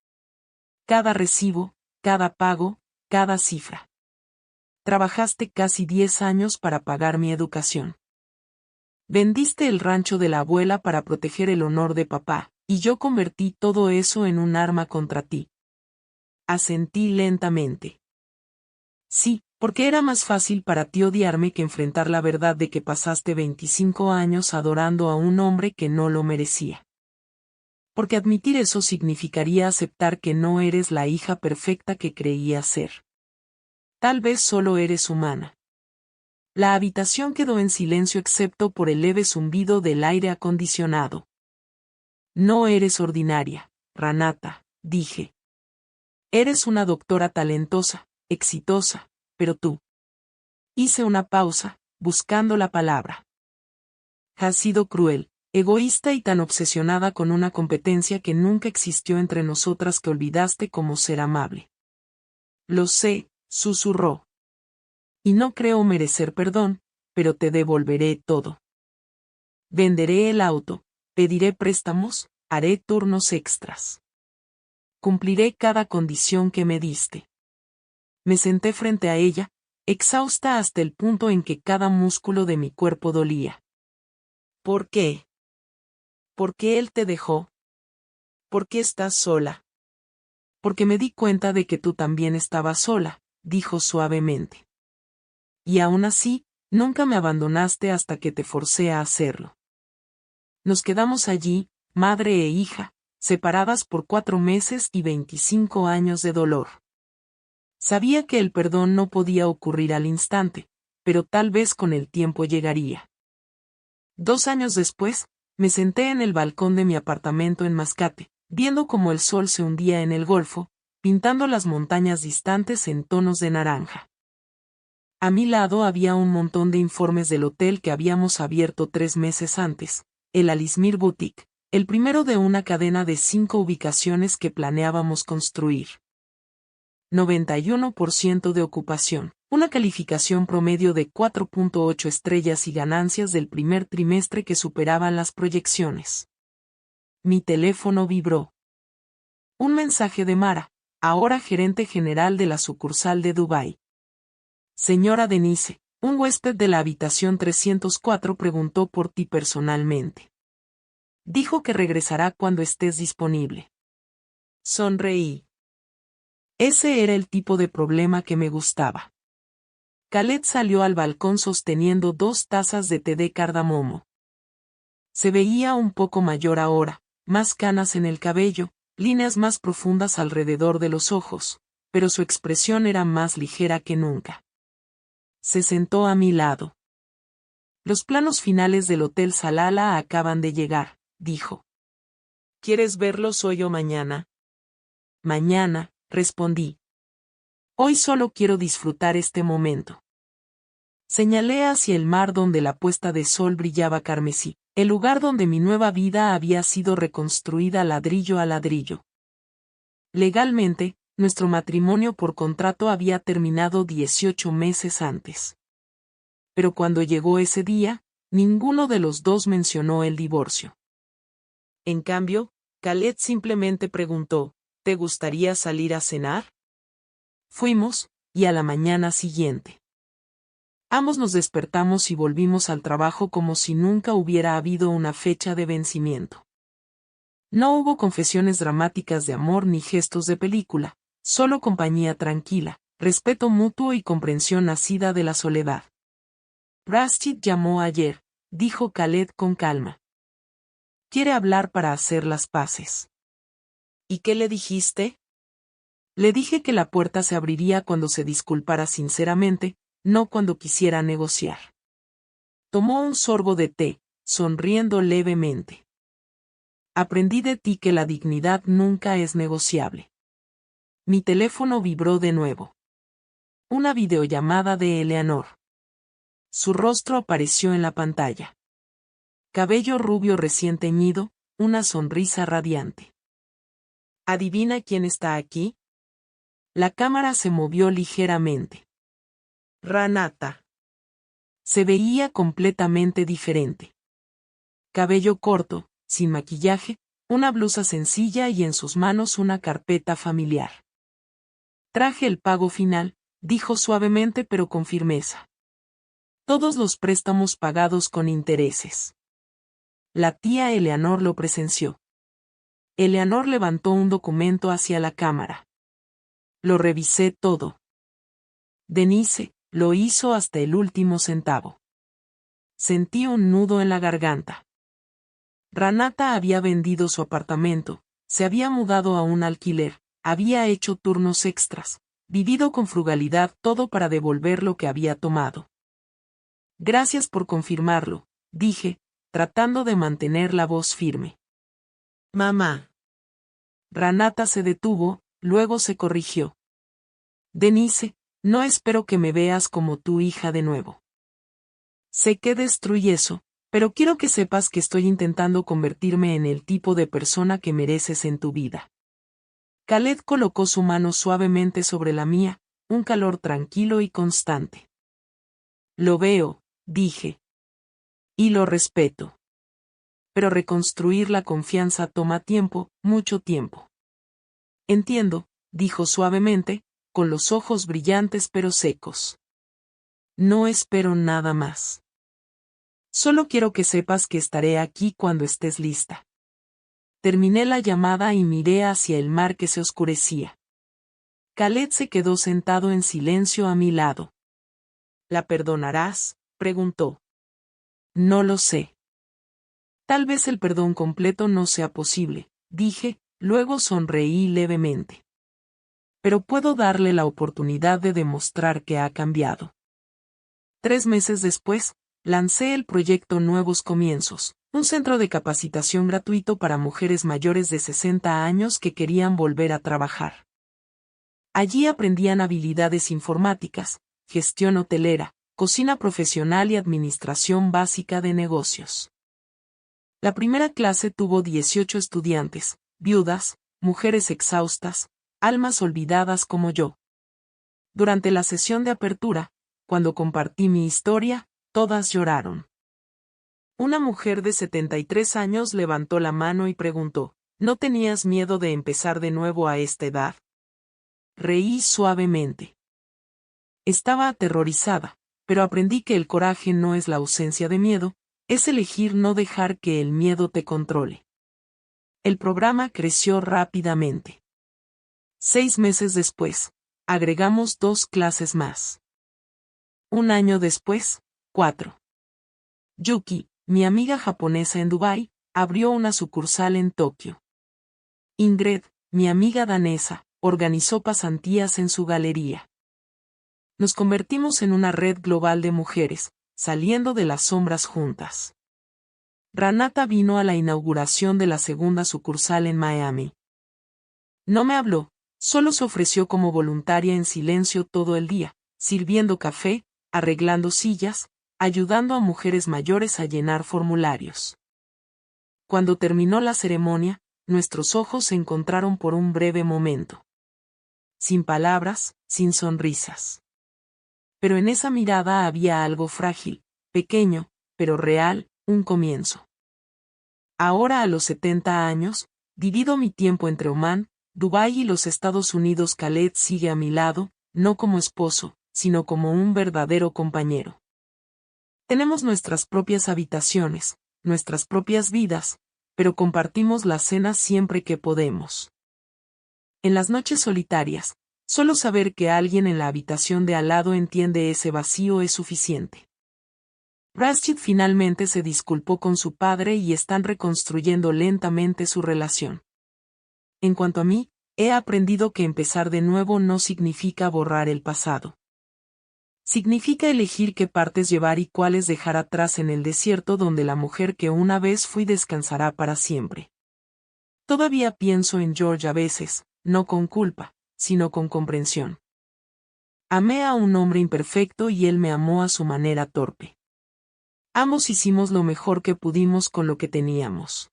Cada recibo, cada pago, cada cifra. Trabajaste casi 10 años para pagar mi educación. Vendiste el rancho de la abuela para proteger el honor de papá, y yo convertí todo eso en un arma contra ti. Asentí lentamente. Sí, porque era más fácil para ti odiarme que enfrentar la verdad de que pasaste 25 años adorando a un hombre que no lo merecía. Porque admitir eso significaría aceptar que no eres la hija perfecta que creías ser. Tal vez solo eres humana. La habitación quedó en silencio excepto por el leve zumbido del aire acondicionado. No eres ordinaria, Renata, dije. Eres una doctora talentosa, exitosa, pero tú. Hice una pausa, buscando la palabra. Has sido cruel, egoísta y tan obsesionada con una competencia que nunca existió entre nosotras que olvidaste cómo ser amable. Lo sé, susurró. Y no creo merecer perdón, pero te devolveré todo. Venderé el auto, pediré préstamos, haré turnos extras. Cumpliré cada condición que me diste. Me senté frente a ella, exhausta hasta el punto en que cada músculo de mi cuerpo dolía. ¿Por qué? ¿Por qué él te dejó? ¿Por qué estás sola? Porque me di cuenta de que tú también estabas sola, dijo suavemente. Y aún así, nunca me abandonaste hasta que te forcé a hacerlo. Nos quedamos allí, madre e hija, separadas por 4 meses y 25 años de dolor. Sabía que el perdón no podía ocurrir al instante, pero tal vez con el tiempo llegaría. 2 años después, me senté en el balcón de mi apartamento en Mascate, viendo cómo el sol se hundía en el golfo, pintando las montañas distantes en tonos de naranja. A mi lado había un montón de informes del hotel que habíamos abierto 3 meses antes, el Alismir Boutique, el primero de una cadena de 5 ubicaciones que planeábamos construir. 91% de ocupación, una calificación promedio de 4.8 estrellas y ganancias del primer trimestre que superaban las proyecciones. Mi teléfono vibró. Un mensaje de Mara, ahora gerente general de la sucursal de Dubái. Señora Denise, un huésped de la habitación 304 preguntó por ti personalmente. Dijo que regresará cuando estés disponible. Sonreí. Ese era el tipo de problema que me gustaba. Khaled salió al balcón sosteniendo 2 tazas de té de cardamomo. Se veía un poco mayor ahora, más canas en el cabello, líneas más profundas alrededor de los ojos, pero su expresión era más ligera que nunca. Se sentó a mi lado. Los planos finales del Hotel Salala acaban de llegar, dijo. ¿Quieres verlos hoy o mañana? Mañana, respondí. Hoy solo quiero disfrutar este momento. Señalé hacia el mar donde la puesta de sol brillaba carmesí, el lugar donde mi nueva vida había sido reconstruida ladrillo a ladrillo. Legalmente, nuestro matrimonio por contrato había terminado 18 meses antes. Pero cuando llegó ese día, ninguno de los dos mencionó el divorcio. En cambio, Khaled simplemente preguntó, ¿te gustaría salir a cenar? Fuimos, y a la mañana siguiente. Ambos nos despertamos y volvimos al trabajo como si nunca hubiera habido una fecha de vencimiento. No hubo confesiones dramáticas de amor ni gestos de película, solo compañía tranquila, respeto mutuo y comprensión nacida de la soledad. Rashid llamó ayer, dijo Khaled con calma. Quiere hablar para hacer las paces. ¿Y qué le dijiste? Le dije que la puerta se abriría cuando se disculpara sinceramente, no cuando quisiera negociar. Tomó un sorbo de té, sonriendo levemente. Aprendí de ti que la dignidad nunca es negociable. Mi teléfono vibró de nuevo. Una videollamada de Eleanor. Su rostro apareció en la pantalla. Cabello rubio recién teñido, una sonrisa radiante. ¿Adivina quién está aquí? La cámara se movió ligeramente. Ranata. Se veía completamente diferente. Cabello corto, sin maquillaje, una blusa sencilla y en sus manos una carpeta familiar. Traje el pago final, dijo suavemente pero con firmeza. Todos los préstamos pagados con intereses. La tía Eleanor lo presenció. Eleanor levantó un documento hacia la cámara. Lo revisé todo. Denise, lo hizo hasta el último centavo. Sentí un nudo en la garganta. Ranata había vendido su apartamento, se había mudado a un alquiler, había hecho turnos extras, vivido con frugalidad todo para devolver lo que había tomado. Gracias por confirmarlo, dije, tratando de mantener la voz firme. Mamá. Ranata se detuvo, luego se corrigió. Denise, no espero que me veas como tu hija de nuevo. Sé que destruí eso, pero quiero que sepas que estoy intentando convertirme en el tipo de persona que mereces en tu vida. Khaled colocó su mano suavemente sobre la mía, un calor tranquilo y constante. Lo veo, dije. Y lo respeto. Pero reconstruir la confianza toma tiempo, mucho tiempo. Entiendo, dijo suavemente, con los ojos brillantes pero secos. No espero nada más. Solo quiero que sepas que estaré aquí cuando estés lista. Terminé la llamada y miré hacia el mar que se oscurecía. Khaled se quedó sentado en silencio a mi lado. ¿La perdonarás?, preguntó. No lo sé. Tal vez el perdón completo no sea posible, dije, luego sonreí levemente. Pero puedo darle la oportunidad de demostrar que ha cambiado. 3 meses después, lancé el proyecto Nuevos Comienzos, un centro de capacitación gratuito para mujeres mayores de 60 años que querían volver a trabajar. Allí aprendían habilidades informáticas, gestión hotelera, cocina profesional y administración básica de negocios. La primera clase tuvo 18 estudiantes, viudas, mujeres exhaustas, almas olvidadas como yo. Durante la sesión de apertura, cuando compartí mi historia, todas lloraron. Una mujer de 73 años levantó la mano y preguntó, ¿no tenías miedo de empezar de nuevo a esta edad? Reí suavemente. Estaba aterrorizada, pero aprendí que el coraje no es la ausencia de miedo, es elegir no dejar que el miedo te controle. El programa creció rápidamente. 6 meses después, agregamos 2 clases más. Un año después, 4. Yuki, mi amiga japonesa en Dubái, abrió una sucursal en Tokio. Ingrid, mi amiga danesa, organizó pasantías en su galería. Nos convertimos en una red global de mujeres, saliendo de las sombras juntas. Ranata vino a la inauguración de la segunda sucursal en Miami. No me habló, solo se ofreció como voluntaria en silencio todo el día, sirviendo café, arreglando sillas, ayudando a mujeres mayores a llenar formularios. Cuando terminó la ceremonia, nuestros ojos se encontraron por un breve momento. Sin palabras, sin sonrisas. Pero en esa mirada había algo frágil, pequeño, pero real, un comienzo. Ahora a los 70 años, divido mi tiempo entre Omán, Dubái y los Estados Unidos. Khaled sigue a mi lado, no como esposo, sino como un verdadero compañero. Tenemos nuestras propias habitaciones, nuestras propias vidas, pero compartimos la cena siempre que podemos. En las noches solitarias, solo saber que alguien en la habitación de al lado entiende ese vacío es suficiente. Rashid finalmente se disculpó con su padre y están reconstruyendo lentamente su relación. En cuanto a mí, he aprendido que empezar de nuevo no significa borrar el pasado. Significa elegir qué partes llevar y cuáles dejar atrás en el desierto donde la mujer que una vez fui descansará para siempre. Todavía pienso en George a veces, no con culpa, sino con comprensión. Amé a un hombre imperfecto y él me amó a su manera torpe. Ambos hicimos lo mejor que pudimos con lo que teníamos.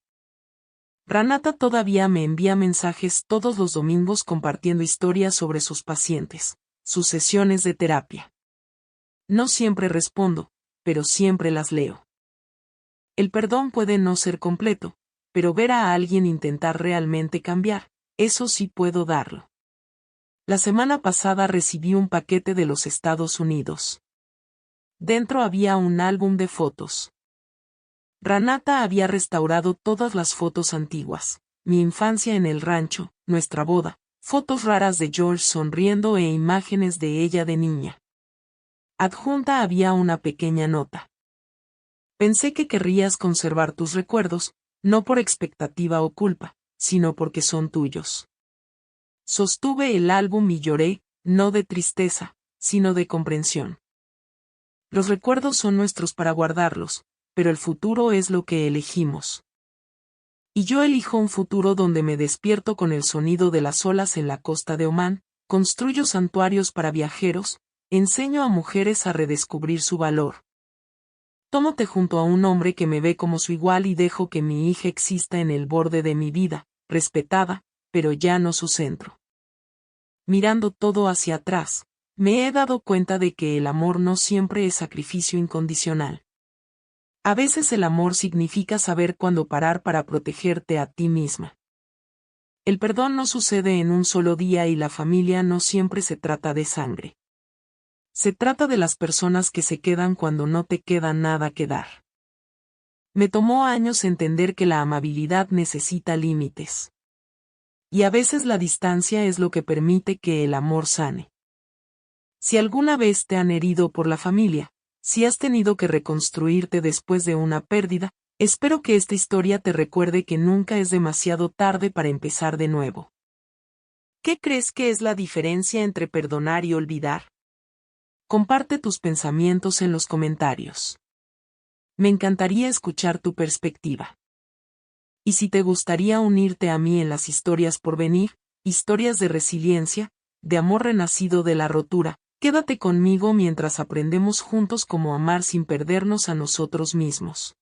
Ranata todavía me envía mensajes todos los domingos compartiendo historias sobre sus pacientes, sus sesiones de terapia. No siempre respondo, pero siempre las leo. El perdón puede no ser completo, pero ver a alguien intentar realmente cambiar, eso sí puedo darlo. La semana pasada recibí un paquete de los Estados Unidos. Dentro había un álbum de fotos. Ranata había restaurado todas las fotos antiguas, mi infancia en el rancho, nuestra boda, fotos raras de George sonriendo e imágenes de ella de niña. Adjunta había una pequeña nota. Pensé que querrías conservar tus recuerdos, no por expectativa o culpa, sino porque son tuyos. Sostuve el álbum y lloré, no de tristeza, sino de comprensión. Los recuerdos son nuestros para guardarlos, pero el futuro es lo que elegimos. Y yo elijo un futuro donde me despierto con el sonido de las olas en la costa de Omán, construyo santuarios para viajeros, enseño a mujeres a redescubrir su valor. Tomo té junto a un hombre que me ve como su igual y dejo que mi hija exista en el borde de mi vida, respetada, pero ya no su centro. Mirando todo hacia atrás, me he dado cuenta de que el amor no siempre es sacrificio incondicional. A veces el amor significa saber cuándo parar para protegerte a ti misma. El perdón no sucede en un solo día y la familia no siempre se trata de sangre. Se trata de las personas que se quedan cuando no te queda nada que dar. Me tomó años entender que la amabilidad necesita límites. Y a veces la distancia es lo que permite que el amor sane. Si alguna vez te han herido por la familia, si has tenido que reconstruirte después de una pérdida, espero que esta historia te recuerde que nunca es demasiado tarde para empezar de nuevo. ¿Qué crees que es la diferencia entre perdonar y olvidar? Comparte tus pensamientos en los comentarios. Me encantaría escuchar tu perspectiva. Y si te gustaría unirte a mí en las historias por venir, historias de resiliencia, de amor renacido de la rotura, quédate conmigo mientras aprendemos juntos cómo amar sin perdernos a nosotros mismos.